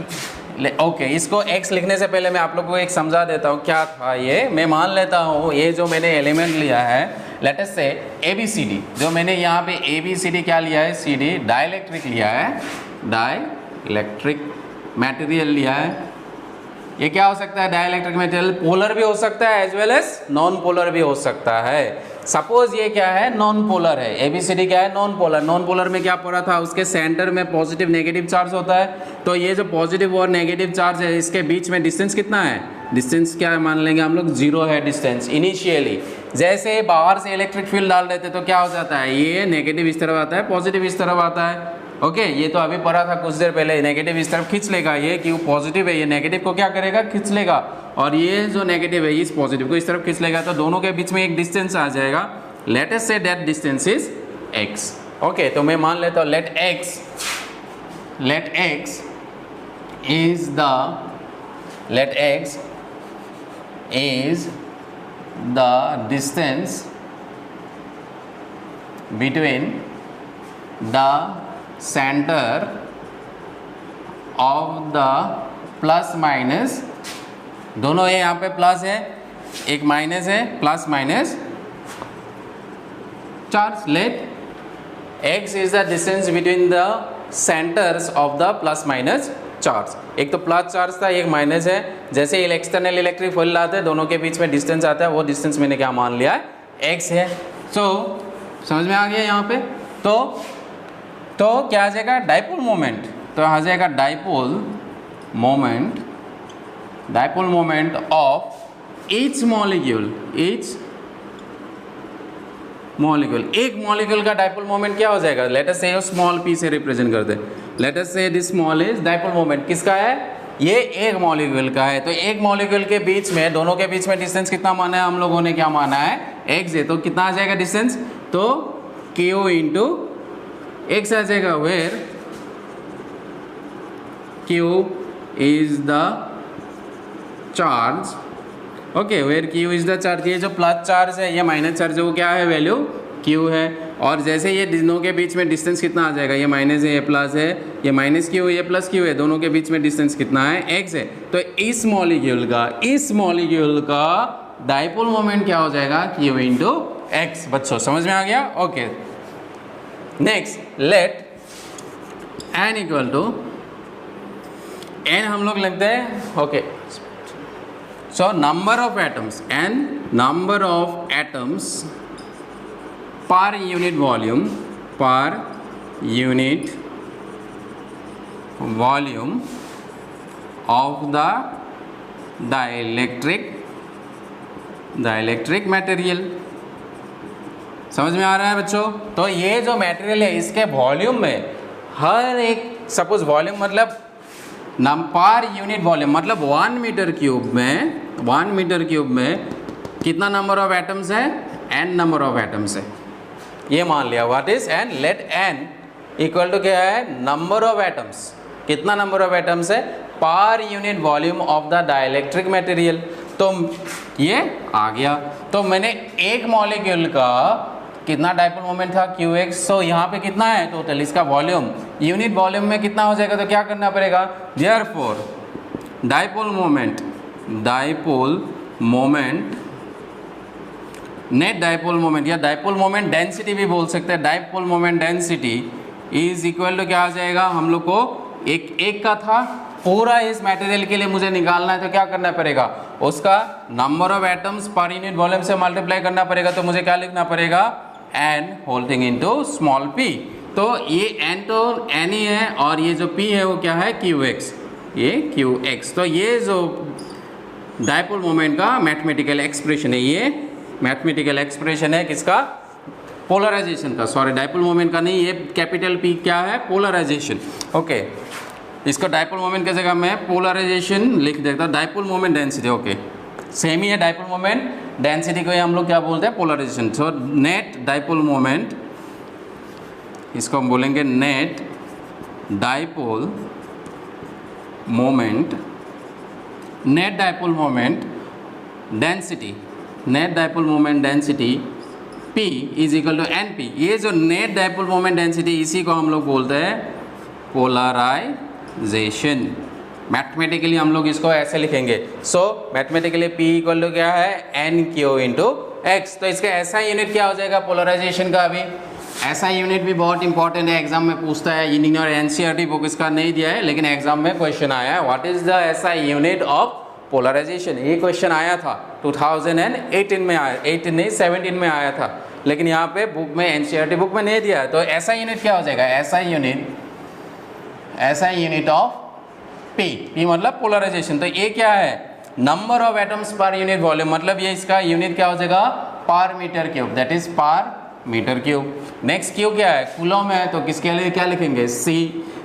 Okay, इसको x लिखने से पहले मैं आप लोग को एक समझा देता हूँ क्या था ये। मैं मान लेता हूँ ये जो मैंने एलिमेंट लिया है, लेट अस से ABCD, जो मैंने यहाँ पे ABCD क्या लिया है, CD डाइलेक्ट्रिक लिया है, डाइलेक्ट्रिक मटेरियल लिया है। ये क्या हो सकता है, डाइलेक्ट्रिक मटेरियल पोलर भी हो सकता है as well as non polar भी हो सकता है। सपोज ये क्या है, नॉन पोलर है, ABCD क्या है, नॉन पोलर। नॉन पोलर में क्या पढ़ा था, उसके सेंटर में पॉजिटिव नेगेटिव चार्ज होता है। तो ये जो पॉजिटिव और नेगेटिव चार्ज है, इसके बीच में डिस्टेंस कितना है, डिस्टेंस क्या है, मान लेंगे हम लोग 0 है डिस्टेंस इनिशियली। जैसे बाहर से इलेक्ट्रिक फील्ड डाल देते तो क्या हो जाता है, ये नेगेटिव इस तरफ आता है, पॉजिटिव इस तरफ आता है। ओके, ये तो अभी पढ़ा था कुछ देर पहले, नेगेटिव इस तरफ खींच लेगा, ये क्यों पॉजिटिव है, ये नेगेटिव को क्या करेगा, खींच लेगा, और ये जो नेगेटिव है इस पॉजिटिव को इस तरफ खींच लेगा। तो दोनों के बीच में एक डिस्टेंस आ जाएगा। Let us say that distance is x। Okay, तो मैं मान लेता हूँ let x is the distance between the center of the plus minus, दोनों है यहाँ पे प्लस है, एक माइनस है, plus minus charge. Let x is the distance between the centers of the plus minus charge. एक तो प्लस चार्ज था, एक माइनस है। जैसे एक्सटर्नल इलेक्ट्रिक फील्ड आते हैं, दोनों के बीच में डिस्टेंस आता है, वो डिस्टेंस मैंने क्या मान लिया है, x है। सो समझ में आ गया यहाँ पे। तो क्या आ जाएगा, डाइपोल मोमेंट। तो आ जाएगा dipole moment of each molecule, एक मॉलिक्यूल का डाइपोल मोमेंट क्या हो जाएगा, लेट अस से स्मॉल p से रिप्रेजेंट करते हैं। Late us say this small is dipole moment किसका है, ये एक मॉलिक्यूल का है। तो एक मॉलिक्यूल के बीच में, दोनों के बीच में डिस्टेंस कितना माना है हम लोगों ने, क्या माना है, x है। तो कितना आ जाएगा डिस्टेंस, तो q इंटू x आ जाएगा, where q is the charge. Okay, where q is the charge. ये जो प्लस चार्ज है, ये माइनस चार्ज है, वो क्या है, वैल्यू q है। और जैसे ये दोनों के बीच में डिस्टेंस कितना आ जाएगा, ये माइनस है, ये प्लस है, ये माइनस q है, ये प्लस q है, दोनों के बीच में डिस्टेंस कितना है, x है। तो इस मॉलिक्यूल का डाइपोल मोमेंट क्या हो जाएगा, q इंटू x। बच्चों समझ में आ गया। Okay, next let n equal to, n हम लोग लिखते हैं, okay, so number of atoms per unit volume of the dielectric material। समझ में आ रहा है बच्चों। तो ये जो मटेरियल है, इसके वॉल्यूम में हर एक, सपोज वॉल्यूम मतलब पर यूनिट वॉल्यूम, मतलब 1 मीटर क्यूब में कितना नंबर ऑफ एटम्स है, n नंबर ऑफ एटम्स है, ये मान लिया। What is n, let n equal to क्या है, नंबर ऑफ एटम्स, कितना नंबर ऑफ एटम्स है per unit volume of the dielectric material. तो ये आ गया। तो मैंने एक मॉलिक्यूल का कितना डाइपोल मोमेंट था, qx। सो यहाँ पे कितना है टोटल, इसका वॉल्यूम, यूनिट वॉल्यूम में कितना हो जाएगा, तो क्या करना पड़ेगा, therefore dipole moment net dipole moment, या डाइपोल मोमेंट डेंसिटी भी बोल सकते हैं। Dipole moment density is equal to क्या आ जाएगा, हम लोग को एक का था, पूरा इस मटेरियल के लिए मुझे निकालना है, तो क्या करना पड़ेगा, उसका number of atoms per unit volume से मल्टीप्लाई करना पड़ेगा। तो मुझे क्या लिखना पड़ेगा, n whole thing into small p। तो ये n तो n ही है, और ये जो p है वो क्या है, qx, ये qx। तो ये जो डाइपोल मोमेंट का मैथमेटिकल एक्सप्रेशन है, ये मैथमेटिकल एक्सप्रेशन है किसका, पोलराइजेशन का, सॉरी डाइपोल मोमेंट का नहीं, ये कैपिटल P क्या है, पोलराइजेशन। ओके, इसको डाइपोल मोमेंट की जगह मैं पोलराइजेशन लिख देता हूँ, dipole moment density. Okay, same ही है, डाइपोल मोमेंट डेंसिटी को हम लोग क्या बोलते हैं, polarisation. So net dipole moment, इसको हम बोलेंगे net dipole moment density. Net dipole moment density P is equal to NP। ये जो नेट डाइपोल मोमेंट डेंसिटी, इसी को हम लोग बोलते हैं पोलराइजेशन। मैथमेटिकली हम लोग इसको ऐसे लिखेंगे। सो मैथमेटिकली P इक्वल टू क्या है, NQ इंटू एक्स। तो इसका ऐसा यूनिट क्या हो जाएगा पोलराइजेशन का? अभी ऐसा यूनिट भी बहुत इंपॉर्टेंट है, एग्जाम में पूछता है। इन और NCERT बुक इसका नहीं दिया है, लेकिन एग्जाम में क्वेश्चन आया है, व्हाट इज द ऐसा यूनिट ऑफ पोलराइजेशन। ये क्वेश्चन आया था 2018 में, आया 18 नहीं 17 में आया था, लेकिन यहाँ पे बुक में NCERT बुक में नहीं दिया है। तो ऐसा यूनिट क्या हो जाएगा, ऐसा यूनिट ऑफ P मतलब पोलराइजेशन। तो ये क्या है, number of atoms per unit volume, मतलब ये इसका यूनिट क्या हो जाएगा, पर मीटर क्यूब, दैट इज पर मीटर क्यूब। नेक्स्ट क्यू क्या है, कूलम है, तो किसके लिए क्या लिखेंगे, C।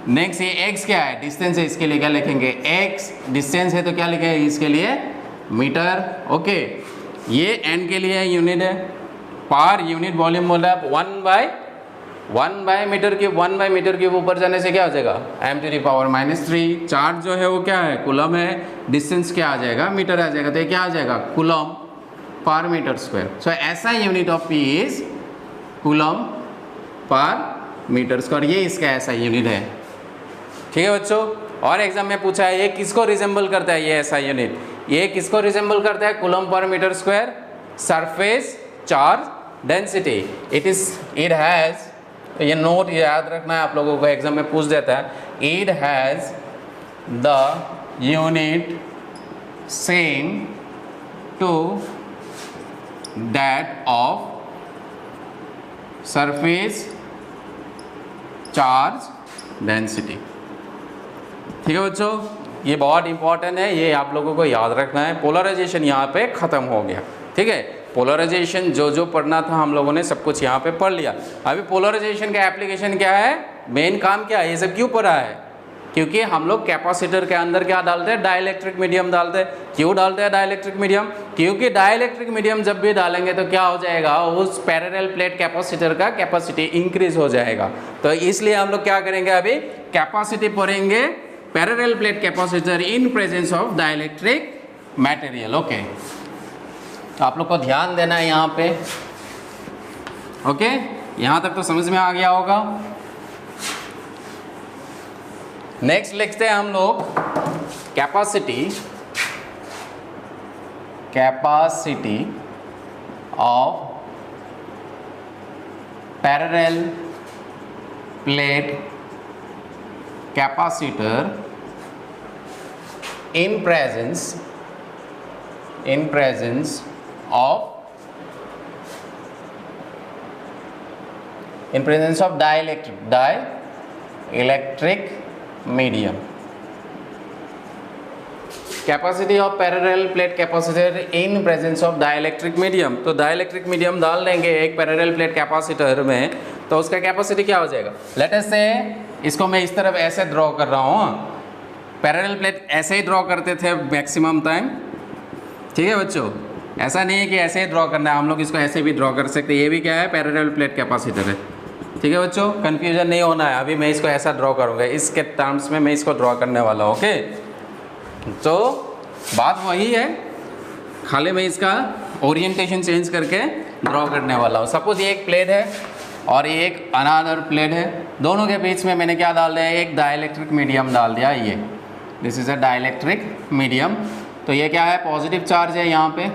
नेक्स्ट ये x क्या है, डिस्टेंस है, इसके लिए क्या लिखेंगे, x। डिस्टेंस है तो क्या लिखेंगे, इसके लिए मीटर। ओके, ये n के लिए यूनिट है, पर यूनिट वॉल्यूम बोल रहा है 1 by metre cube. 1 by metre cube ऊपर जाने से क्या हो जाएगा, m⁻³ चार्ज जो है वो क्या है, कूलम है, डिस्टेंस क्या आ जाएगा, मीटर आ जाएगा, तो ये क्या आ जाएगा, coulomb per metre square. So ऐसा unit of P is coulomb per metre square, ये इसका ऐसा यूनिट है। ठीक है बच्चों, और एग्जाम में पूछा है ये किसको रिजेंबल करता है, ये ऐसा यूनिट, ये किसको रिजेंबल करता है, coulomb per metre square, surface charge density. It has, ये नोट याद रखना है आप लोगों को, एग्जाम में पूछ देता है, it has the unit same to that of surface charge density. ठीक है बच्चों, ये बहुत इंपॉर्टेंट है, ये आप लोगों को याद रखना है। पोलराइजेशन यहाँ पे ख़त्म हो गया। ठीक है, पोलराइजेशन जो पढ़ना था हम लोगों ने सब कुछ यहाँ पे पढ़ लिया। अभी पोलराइजेशन का एप्लीकेशन क्या है, मेन काम क्या है, ये सब क्यों पढ़ा है, क्योंकि हम लोग कैपेसिटर के अंदर क्या डालते हैं, डाइलेक्ट्रिक मीडियम डालते हैं। क्यों डालते हैं डाइलेक्ट्रिक मीडियम, क्योंकि डाइलेक्ट्रिक मीडियम जब भी डालेंगे तो क्या हो जाएगा, उस पैरेलल प्लेट कैपेसिटर का कैपेसिटी इंक्रीज हो जाएगा। तो इसलिए हम लोग क्या करेंगे, अभी कैपेसिटी पढ़ेंगे, parallel plate capacitor in presence of dielectric material. Okay, तो आप लोग को ध्यान देना है यहाँ पे। ओके, यहाँ तक तो समझ में आ गया होगा। नेक्स्ट लिखते हैं हम लोग capacity of parallel plate capacitor in presence of dielectric medium। Capacity of parallel plate capacitor in presence of dielectric medium. तो डाइलेक्ट्रिक मीडियम डाल देंगे एक पैरेलल प्लेट कैपेसिटर में, तो उसका कैपेसिटी क्या हो जाएगा, लेट अस से इसको मैं इस तरफ ऐसे ड्रॉ कर रहा हूँ, पैरेलल प्लेट ऐसे ही ड्रॉ करते थे मैक्सिमम टाइम। ठीक है बच्चों, ऐसा नहीं है कि ऐसे ही ड्रॉ करना है, हम लोग इसको ऐसे भी ड्रॉ कर सकते हैं। ये भी क्या है, पैरेलल प्लेट कैपेसिटर है। ठीक है बच्चों, कन्फ्यूजन नहीं होना है। अभी मैं इसको ऐसा ड्रॉ करूँगा, इसके टर्म्स में मैं इसको ड्रॉ करने वाला हूँ। ओके, तो बात वही है, खाली मैं इसका ओरिएंटेशन चेंज करके ड्रॉ करने वाला हूँ। सपोज ये एक प्लेट है और ये एक अनदर प्लेट है, दोनों के बीच में मैंने क्या डाल दिया, एक डाइलेक्ट्रिक मीडियम डाल दिया। ये this is a dielectric medium. तो ये क्या है, पॉजिटिव चार्ज है यहाँ पे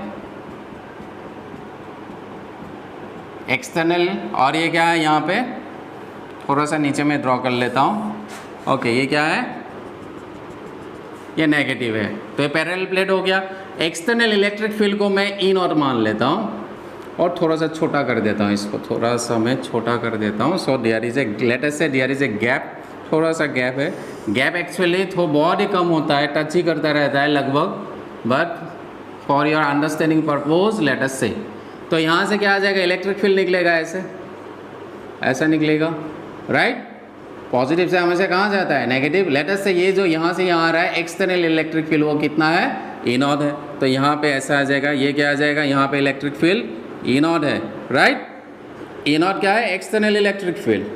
एक्सटर्नल, और ये क्या है यहाँ पे, थोड़ा सा नीचे में ड्रॉ कर लेता हूँ। ओके, ये क्या है, ये नेगेटिव है। तो ये पैरेलल प्लेट हो गया। एक्सटर्नल इलेक्ट्रिक फील्ड को मैं ई नॉट मान लेता हूँ और थोड़ा सा छोटा कर देता हूँ, इसको थोड़ा सा मैं छोटा कर देता हूँ। So there is a, let us say there is a gap, थोड़ा सा गैप है। गैप एक्चुअली तो बहुत ही कम होता है, टच ही करता रहता है लगभग, but for your understanding purpose late us से। तो यहाँ से क्या आ जाएगा, इलेक्ट्रिक फील्ड निकलेगा, ऐसा निकलेगा, राइट। पॉजिटिव से हमेशा कहाँ जाता है, नेगेटिव। लेट अस से ये जो यहाँ से यहाँ आ रहा है एक्सटर्नल इलेक्ट्रिक फील्ड, वो कितना है, ई नॉट है। तो यहाँ पे ऐसा आ जाएगा, ये क्या आ जाएगा, यहाँ पे इलेक्ट्रिक फील्ड ई नॉट है, राइट। ई नॉट क्या है, एक्सटर्नल इलेक्ट्रिक फील्ड।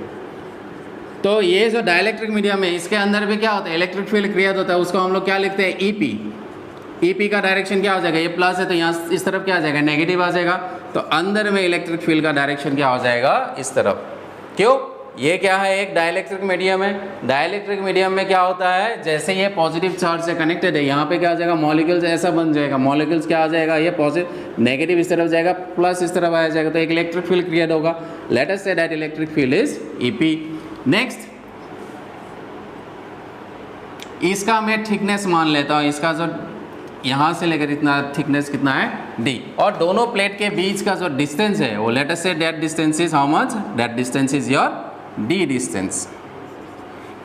तो ये जो डाइलेक्ट्रिक मीडियम है, इसके अंदर भी क्या होता है, इलेक्ट्रिक फील्ड क्रिएट होता है, उसको हम लोग क्या लिखते हैं, ईपी। EP का डायरेक्शन क्या हो जाएगा, ये प्लस है तो यहाँ इस तरफ क्या आ जाएगा, नेगेटिव आ जाएगा। तो अंदर में इलेक्ट्रिक फील्ड का डायरेक्शन क्या हो जाएगा, इस तरफ। क्यों, ये क्या है, एक डाइलेक्ट्रिक मीडियम है। डाइलेक्ट्रिक मीडियम में क्या होता है, जैसे ये पॉजिटिव चार्ज से कनेक्टेड है, यहाँ पे क्या आ जाएगा, मॉलिक्यूल्स ऐसा बन जाएगा, मॉलिक्यूल्स क्या आ जाएगा, ये पॉजिटिव नेगेटिव इस तरफ जाएगा, प्लस इस तरफ आ जाएगा, तो एक इलेक्ट्रिक फील्ड क्रिएट होगा। Late us say that electric field is EP। Next, इसका मैं थिकनेस मान लेता हूँ, इसका जो यहाँ से लेकर इतना थिकनेस कितना है, D। और दोनों प्लेट के बीच का जो डिस्टेंस है वो late us say that distance is how much, that distance is your D distance.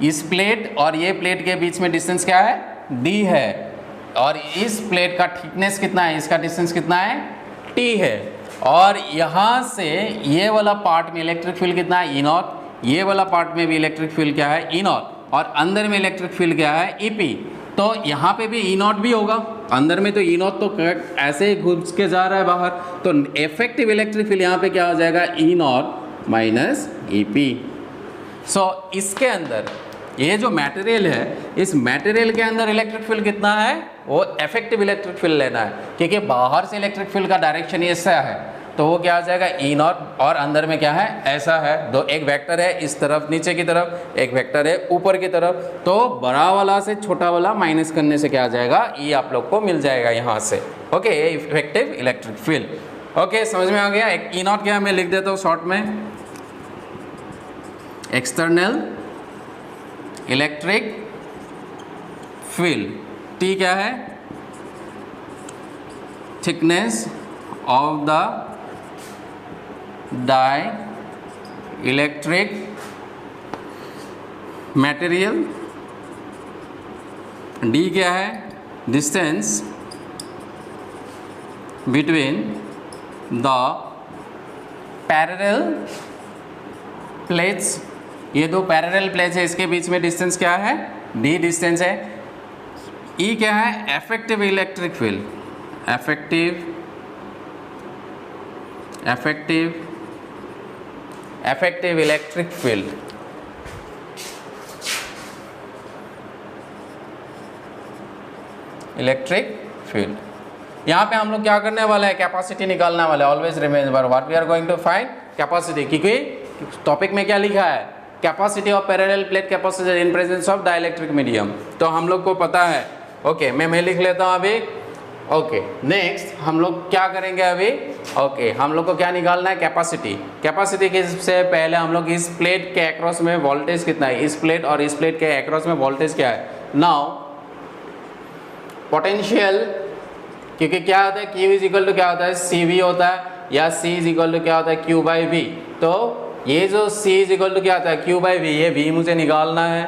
इस प्लेट और ये प्लेट के बीच में डिस्टेंस क्या है, D है। और इस प्लेट का थिकनेस कितना है, इसका डिस्टेंस कितना है, T है। और यहाँ से ये वाला पार्ट में इलेक्ट्रिक फील्ड कितना है, E0। ये वाला पार्ट में भी इलेक्ट्रिक फील्ड क्या है, E0। और अंदर में इलेक्ट्रिक फील्ड क्या है, EP। तो यहाँ पे भी E0 भी होगा, अंदर में तो E0 तो ऐसे ही घुस के जा रहा है बाहर, तो इफेक्टिव इलेक्ट्रिक फील्ड यहाँ पे क्या हो जाएगा, E0 माइनस EP। सो इसके अंदर ये जो मटेरियल है, इस मटेरियल के अंदर इलेक्ट्रिक फील्ड कितना है, वो इफेक्टिव इलेक्ट्रिक फील्ड लेना है, क्योंकि बाहर से इलेक्ट्रिक फील्ड का डायरेक्शन ऐसा है, तो वो क्या आ जाएगा, E0। और अंदर में क्या है, ऐसा है, दो एक वेक्टर है इस तरफ नीचे की तरफ, एक वेक्टर है ऊपर की तरफ, तो बड़ा वाला से छोटा वाला माइनस करने से क्या आ जाएगा, E आप लोग को मिल जाएगा यहाँ से। ओके, ये इफेक्टिव इलेक्ट्रिक फील्ड। ओके, समझ में आ गया। एक E0 क्या मैं लिख देता हूँ शॉर्ट में, एक्सटर्नल इलेक्ट्रिक फील्ड। T क्या है, thickness of the dielectric material. D क्या है, distance between the parallel plates. ये दो पैरेलल प्लेट्स है, इसके बीच में डिस्टेंस क्या है, D डिस्टेंस है। E क्या है, effective electric field, effective electric field. Electric field यहाँ पे हम लोग क्या करने वाले हैं, कैपेसिटी निकालने वाले। Always remember what we are going to find, capacity. क्योंकि टॉपिक में क्या लिखा है, capacity of parallel plate capacitor in presence of dielectric medium, तो हम लोग को पता है। ओके, मैं लिख लेता हूँ अभी। ओके, नेक्स्ट हम लोग क्या करेंगे अभी। ओके, हम लोग को क्या निकालना है, कैपेसिटी। कैपेसिटी के से पहले हम लोग इस प्लेट के अक्रॉस में वोल्टेज कितना है, इस प्लेट और इस प्लेट के अक्रॉस में वोल्टेज क्या है। नाउ पोटेंशियल, क्योंकि क्या होता है, Q इज इक्वल टू क्या होता है, CV होता है, या C इज इक्वल टू क्या होता है, Q बाई V। तो ये जो C इज इक्वल टू क्या होता है, Q बाई V, ये V मुझे निकालना है,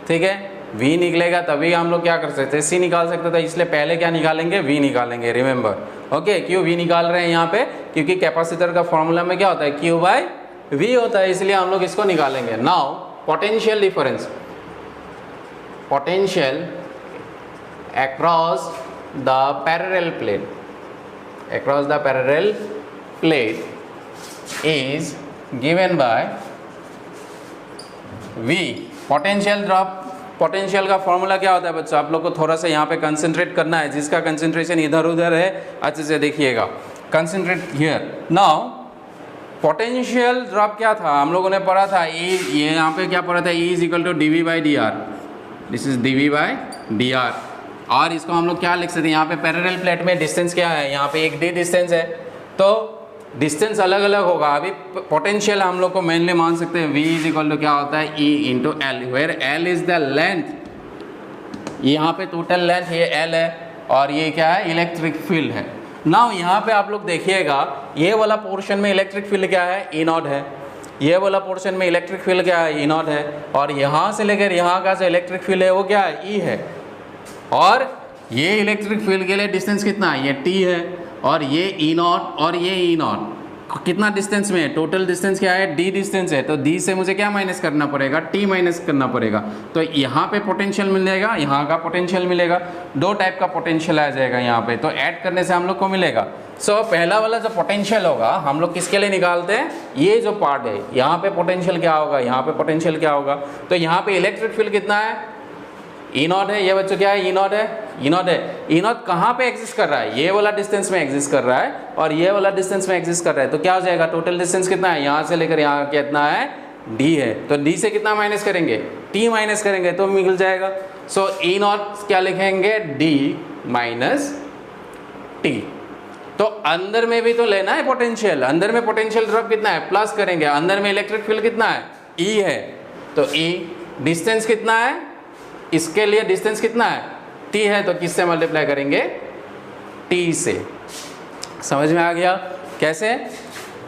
ठीक है। V निकलेगा तभी हम लोग क्या कर सकते हैं, C निकाल सकते थे, इसलिए पहले क्या निकालेंगे, V निकालेंगे। रिमेंबर। ओके, क्यों V निकाल रहे हैं यहाँ पे, क्योंकि कैपेसिटर का फॉर्मूला में क्या होता है, Q बाई V होता है, इसलिए हम लोग इसको निकालेंगे। Now potential difference, potential across the parallel plate, across the parallel plate is given by V। Potential drop, potential का फॉर्मूला क्या होता है बच्चों, आप लोग को थोड़ा सा यहाँ पे कंसंट्रेट करना है, जिसका कंसंट्रेशन इधर उधर है अच्छे से देखिएगा, concentrate here. Now potential drop क्या था, हम लोगों ने पढ़ा था E, ये यहाँ पे क्या पढ़ा था, E is equal to dV by d r, this is dV by d r. और इसको हम लोग क्या लिख सकते हैं, यहाँ पे पैरेलल प्लेट में डिस्टेंस क्या है, यहाँ पे एक D डिस्टेंस है, तो डिस्टेंस अलग अलग होगा। अभी पोटेंशियल हम लोग को मेनली मान सकते हैं V इज इक्वल टू क्या होता है, E into L, where L is the length. यहाँ पे टोटल लेंथ ये L है, और ये क्या है, इलेक्ट्रिक फील्ड है। नाउ यहाँ पे आप लोग देखिएगा, ये वाला पोर्शन में इलेक्ट्रिक फील्ड क्या है, E0 है, ये वाला पोर्शन में इलेक्ट्रिक फील्ड क्या है, E0 है, और यहाँ से लेकर यहाँ का जो इलेक्ट्रिक फील्ड है वो क्या है, E है। और ये इलेक्ट्रिक फील्ड के लिए डिस्टेंस कितना है, ये T है, और ये E0 और ये E0 कितना डिस्टेंस में है, टोटल डिस्टेंस क्या है, D डिस्टेंस है, तो D से मुझे क्या माइनस करना पड़ेगा, T माइनस करना पड़ेगा। तो यहाँ पे पोटेंशियल मिल जाएगा, यहाँ का पोटेंशियल मिलेगा, दो टाइप का पोटेंशियल आ जाएगा यहाँ पे, तो ऐड करने से हम लोग को मिलेगा। सो पहला वाला जो पोटेंशियल होगा हम लोग किसके लिए निकालते हैं, ये जो पार्ट है यहाँ पे पोटेंशियल क्या होगा, यहाँ पे पोटेंशियल क्या होगा। तो यहाँ पे इलेक्ट्रिक फील्ड कितना है, ई नॉट है, ये बच्चों क्या है, ई नॉट है, ई नॉट है। ई नॉट कहाँ पे एग्जिस्ट कर रहा है, ये वाला डिस्टेंस में एग्जिस्ट कर रहा है और ये वाला डिस्टेंस में एग्जिस्ट कर रहा है। तो क्या हो जाएगा, टोटल डिस्टेंस कितना है, यहाँ से लेकर यहाँ कितना है, डी है। तो डी से कितना माइनस करेंगे, टी माइनस करेंगे तो मिल जाएगा। सो ई नॉट क्या लिखेंगे, डी माइनस टी। तो अंदर में भी तो लेना है पोटेंशियल, अंदर में पोटेंशियल ड्रॉप कितना है, प्लस करेंगे। अंदर में इलेक्ट्रिक फील्ड कितना है, ई है, तो ई डिस्टेंस कितना है, इसके लिए डिस्टेंस कितना है, टी है, तो किससे मल्टीप्लाई करेंगे, टी से। समझ में आ गया कैसे।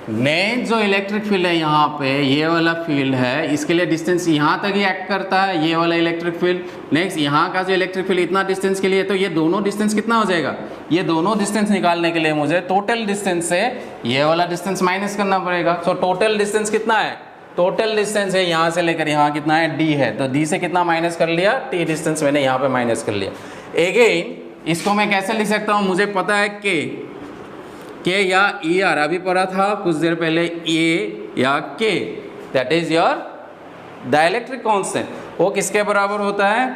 नेट जो इलेक्ट्रिक फील्ड है यहाँ पे, ये वाला फील्ड है, इसके लिए डिस्टेंस यहाँ तक ही एक्ट करता है, ये वाला इलेक्ट्रिक फील्ड। नेक्स्ट यहाँ का जो इलेक्ट्रिक फील्ड इतना डिस्टेंस के लिए, तो ये दोनों डिस्टेंस कितना हो जाएगा, ये दोनों डिस्टेंस निकालने के लिए मुझे टोटल डिस्टेंस से ये वाला डिस्टेंस माइनस करना पड़ेगा। सो टोटल डिस्टेंस कितना है, टोटल डिस्टेंस है यहाँ से लेकर यहाँ कितना है, डी है, तो डी से कितना माइनस कर लिया, टी डिस्टेंस मैंने यहाँ पे माइनस कर लिया। अगेन इसको मैं कैसे लिख सकता हूँ, मुझे पता है के या ई आर, अभी पढ़ा था कुछ देर पहले, ए या के, that is your dielectric constant. वो किसके बराबर होता है,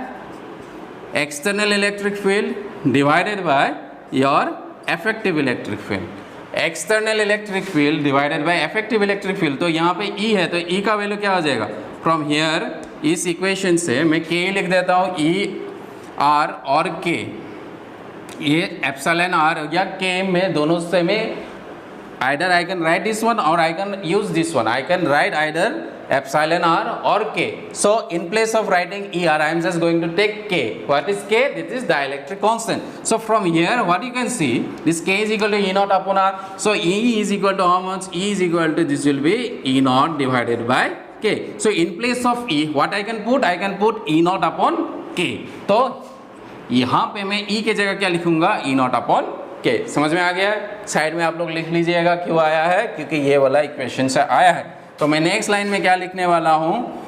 external electric field divided by your effective electric field. External electric field divided by effective electric field. तो यहाँ पे ई है, तो ई का वैल्यू क्या हो जाएगा, फ्रॉम हियर इस इक्वेशन से मैं के लिख देता हूँ, ई आर और के, ये एप्सिलॉन आर या के में दोनों से में either I can write this one और I can use this one, I can write either epsilon R और K. So in place of writing E R I am just going to take K. What is K, this is dielectric constant. So from here what you can see, this K is equal to E not upon R. So E is equal to how much, E is equal to this will be E naught divided by K. So in place of E what I can put, I can put E not upon K. तो यहाँ पे मैं ई के जगह क्या लिखूंगा, ई not upon के। समझ में आ गया है। साइड में आप लोग लिख लीजिएगा क्यों आया है, क्योंकि ये वाला इक्वेशन से आया है। तो मैं नेक्स्ट लाइन में क्या लिखने वाला हूँ,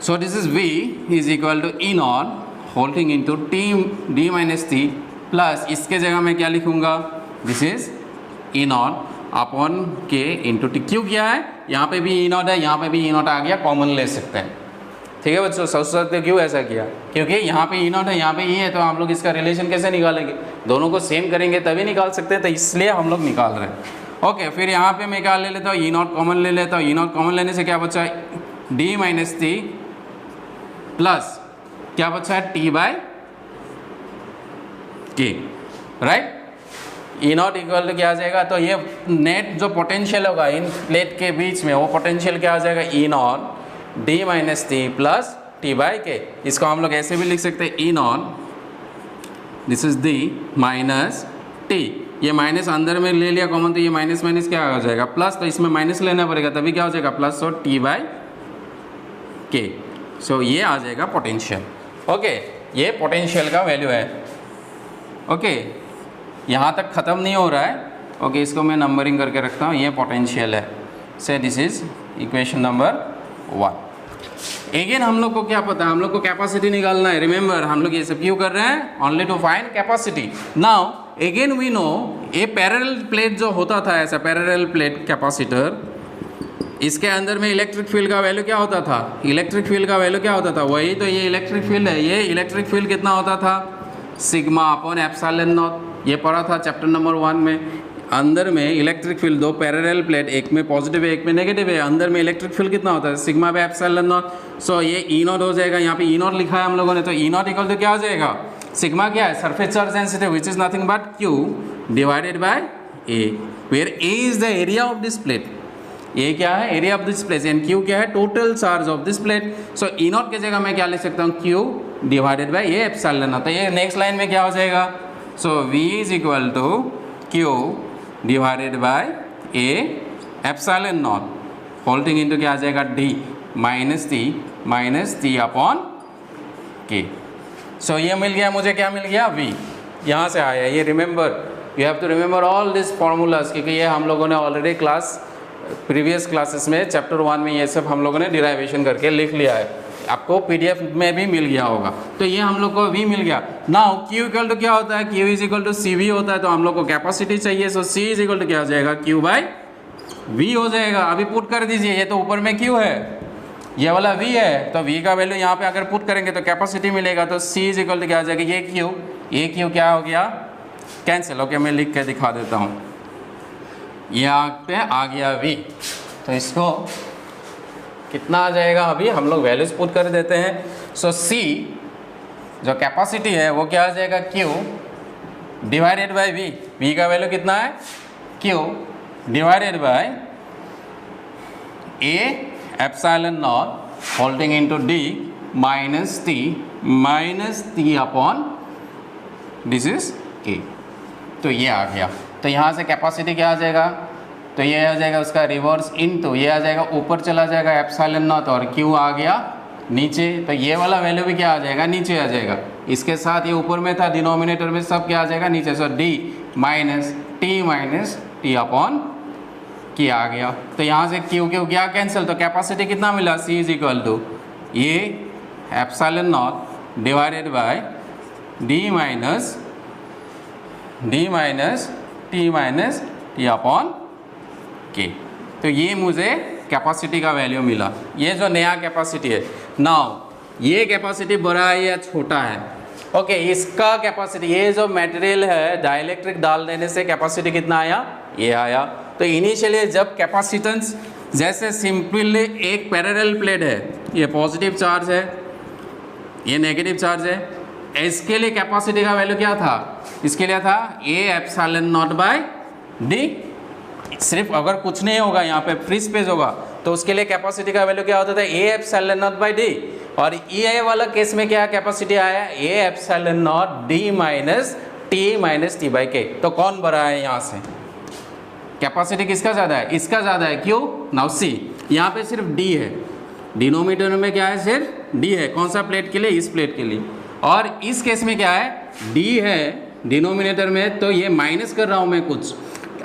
so this is V is equal to E not holding into T D minus T plus, इसके जगह मैं क्या लिखूंगा, this is E not upon K into T. क्यों किया है, यहाँ पे भी ई नॉट है, यहाँ पे भी ई नॉट आ गया, कॉमन ले सकते हैं। ठीक है बच्चों, सोच सकते हो क्यों ऐसा किया, क्योंकि यहाँ पे ई नॉट है, यहाँ पे ई है, तो हम लोग इसका रिलेशन कैसे निकालेंगे, दोनों को सेम करेंगे तभी निकाल सकते हैं, तो इसलिए हम लोग निकाल रहे हैं। ओके, फिर यहाँ पे मैं क्या ले लेता हूँ, ई नॉट कॉमन ले लेता हूँ। ई नॉट कॉमन लेने से क्या बचा है, डी माइनस टी प्लस क्या बचा है, T by K, right. E not equal to क्या आ जाएगा, तो ये नेट जो पोटेंशियल होगा इन प्लेट के बीच में, वो पोटेंशियल क्या आ जाएगा, E naught D minus T plus T by K. इसको हम लोग ऐसे भी लिख सकते हैं, E naught this is D minus T. ये माइनस अंदर में ले लिया कॉमन, तो ये माइनस माइनस क्या हो जाएगा, प्लस, तो इसमें माइनस लेना पड़ेगा, तभी क्या हो जाएगा, प्लस और टी बाई के। सो ये आ जाएगा पोटेंशियल। ओके, ये पोटेंशियल का वैल्यू है। ओके, यहाँ तक ख़त्म नहीं हो रहा है। ओके, इसको मैं नंबरिंग करके रखता हूँ, ये पोटेंशियल है। से this is equation number 1। Again हम लोग को क्या पता है, हम लोग को कैपेसिटी निकालना है। रिमेंबर, हम लोग ये सब क्यों कर रहे हैं, only to find capacity. Now again we know a parallel plate जो होता था, ऐसा पैरेलल प्लेट कैपेसिटर, इसके अंदर में इलेक्ट्रिक फील्ड का वैल्यू क्या होता था, इलेक्ट्रिक फील्ड का वैल्यू क्या होता था, वही तो ये इलेक्ट्रिक फील्ड है। ये इलेक्ट्रिक फील्ड कितना होता था, सिग्मा अपॉन एप्सिलॉन नॉट। ये पढ़ा था चैप्टर नंबर 1 में। अंदर में इलेक्ट्रिक फील्ड, दो पैरेलल प्लेट, एक में पॉजिटिव है एक में नेगेटिव है, अंदर में इलेक्ट्रिक फील्ड कितना होता है, सिग्मा बाय एप्सिलॉन नॉट। सो ये ई नॉट हो जाएगा, यहाँ पे ई नॉट लिखा है हम लोगों ने, तो ई नॉट इक्वल टू क्या हो जाएगा, सिग्मा क्या है, surface charge density which is nothing but Q divided by A, where A is the area of this plate. A क्या है, area of this plate, and Q क्या है, total charge of this plate. So E naught की जगह मैं क्या लिख सकता हूँ, Q divided by A epsilon naught. तो ये नेक्स्ट लाइन में क्या हो जाएगा, so V is equal to Q divided by A epsilon not holding into क्या आ जाएगा, डी माइनस टी अपॉन के। सो ये मिल गया मुझे, क्या मिल गया, वी यहाँ से आया। ये remember, you have to remember all this formulas, क्योंकि ये हम लोगों ने ऑलरेडी प्रीवियस क्लासेस में चैप्टर 1 में ये सब हम लोगों ने डिराइवेशन करके लिख लिया है, आपको पीडीएफ में भी मिल गया होगा। तो ये हम लोग को वी मिल गया। नाउ क्यू इक्वल टू क्या होता है, Q is equal to C V होता है, तो हम लोग को कैपेसिटी चाहिए। So C is equal to क्या हो जाएगा, क्यू बाय वी हो जाएगा। अभी पुट कर दीजिए, ये तो ऊपर में क्यू है, ये वाला V है, तो V का वैल्यू यहाँ पे अगर पुट करेंगे तो कैपेसिटी मिलेगा, तो C इज इक्वल टू क्या आ जाएगा, ये Q क्या हो गया, कैंसिल। ओके, मैं लिख के दिखा देता हूँ। यहाँ पे आ गया V, तो इसको कितना आ जाएगा, अभी हम लोग वैल्यूज पुट कर देते हैं। सो C जो कैपेसिटी है वो क्या आ जाएगा, Q divided by V। V का वैल्यू कितना है, Q divided by A epsilon not holding into D minus T upon this is A। तो ये आ गया। तो यहाँ से कैपेसिटी क्या आ जाएगा, तो ये आ जाएगा उसका रिवर्स इनटू, ये आ जाएगा ऊपर चला जाएगा एप्सिलॉन नॉट, और Q आ गया नीचे, तो ये वाला वैल्यू भी क्या आ जाएगा, नीचे आ जाएगा। इसके साथ ये ऊपर में था डिनोमिनेटर में, सब क्या आ जाएगा नीचे। सो D minus T upon K आ गया। तो यहाँ से Q क्या कैंसिल, तो कैपेसिटी कितना मिला, C इज इक्वल टू ये epsilon not divided bye D minus T upon K। तो ये मुझे कैपेसिटी का वैल्यू मिला, ये जो नया कैपेसिटी है। नाउ ये कैपेसिटी बड़ा है या छोटा है, ओके इसका कैपेसिटी, ये जो मटेरियल है डाइलेक्ट्रिक डाल देने से कैपेसिटी कितना आया, ये आया। तो इनिशियली जब कैपेसिटेंस, जैसे सिंपली एक पैरेलल प्लेट है, ये पॉजिटिव चार्ज है, ये नेगेटिव चार्ज है, इसके लिए कैपेसिटी का वैल्यू क्या था, इसके लिए था A epsilon not by D। सिर्फ अगर कुछ नहीं होगा, यहाँ पे फ्री स्पेस होगा, तो उसके लिए कैपेसिटी का वैल्यू क्या होता था, A epsilon not by D। और ये वाला केस में क्या कैपेसिटी आया, A epsilon not D minus T by K। तो कौन बड़ा है, यहाँ से कैपेसिटी किसका ज़्यादा है, इसका ज़्यादा है। क्यों, नाउ सी यहाँ पे सिर्फ D है, डिनोमिनेटर में क्या है, सिर्फ D है। कौन सा प्लेट के लिए, इस प्लेट के लिए। और इस केस में क्या है, D है डिनोमिनेटर में, तो ये माइनस कर रहा हूँ मैं कुछ।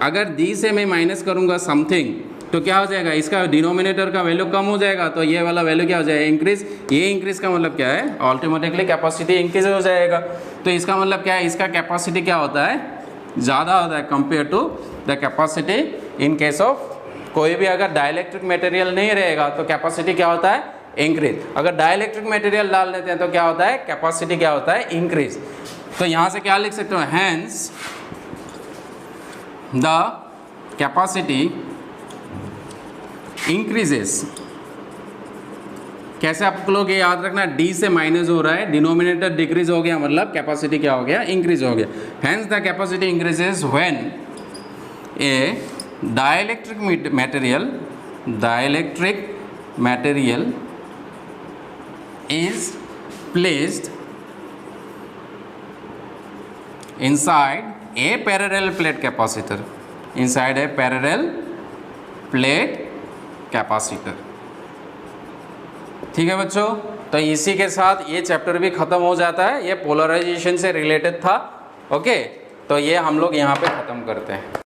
अगर D से मैं माइनस करूँगा समथिंग, तो क्या हो जाएगा, इसका डिनोमिनेटर का वैल्यू कम हो जाएगा, तो ये वाला वैल्यू क्या हो जाएगा, इंक्रीज। ये इंक्रीज का मतलब क्या है, ऑटोमेटिकली कैपेसिटी इंक्रीज हो जाएगा। तो इसका मतलब क्या है, इसका कैपेसिटी क्या होता है, ज़्यादा होता है compare to the capacity in case of कोई भी अगर डाइलेक्ट्रिक मटेरियल नहीं रहेगा तो कैपेसिटी क्या होता है, इंक्रीज। अगर डाइलेक्ट्रिक मटेरियल डाल देते हैं तो क्या होता है, कैपेसिटी क्या होता है, इंक्रीज। तो यहाँ से क्या लिख सकते हो, हैंस द कैपेसिटी इंक्रीजेस। कैसे आप लोग ये याद रखना, D से माइनस हो रहा है, डिनोमिनेटर डिक्रीज हो गया, मतलब कैपेसिटी क्या हो गया, इंक्रीज हो गया। Hence the capacity increases when a dielectric material is placed inside a parallel plate capacitor, inside a parallel plate capacitor। ठीक है बच्चों, तो इसी के साथ ये चैप्टर भी खत्म हो जाता है। ये पोलराइजेशन से रिलेटेड था, ओके। तो ये हम लोग यहाँ पे ख़त्म करते हैं।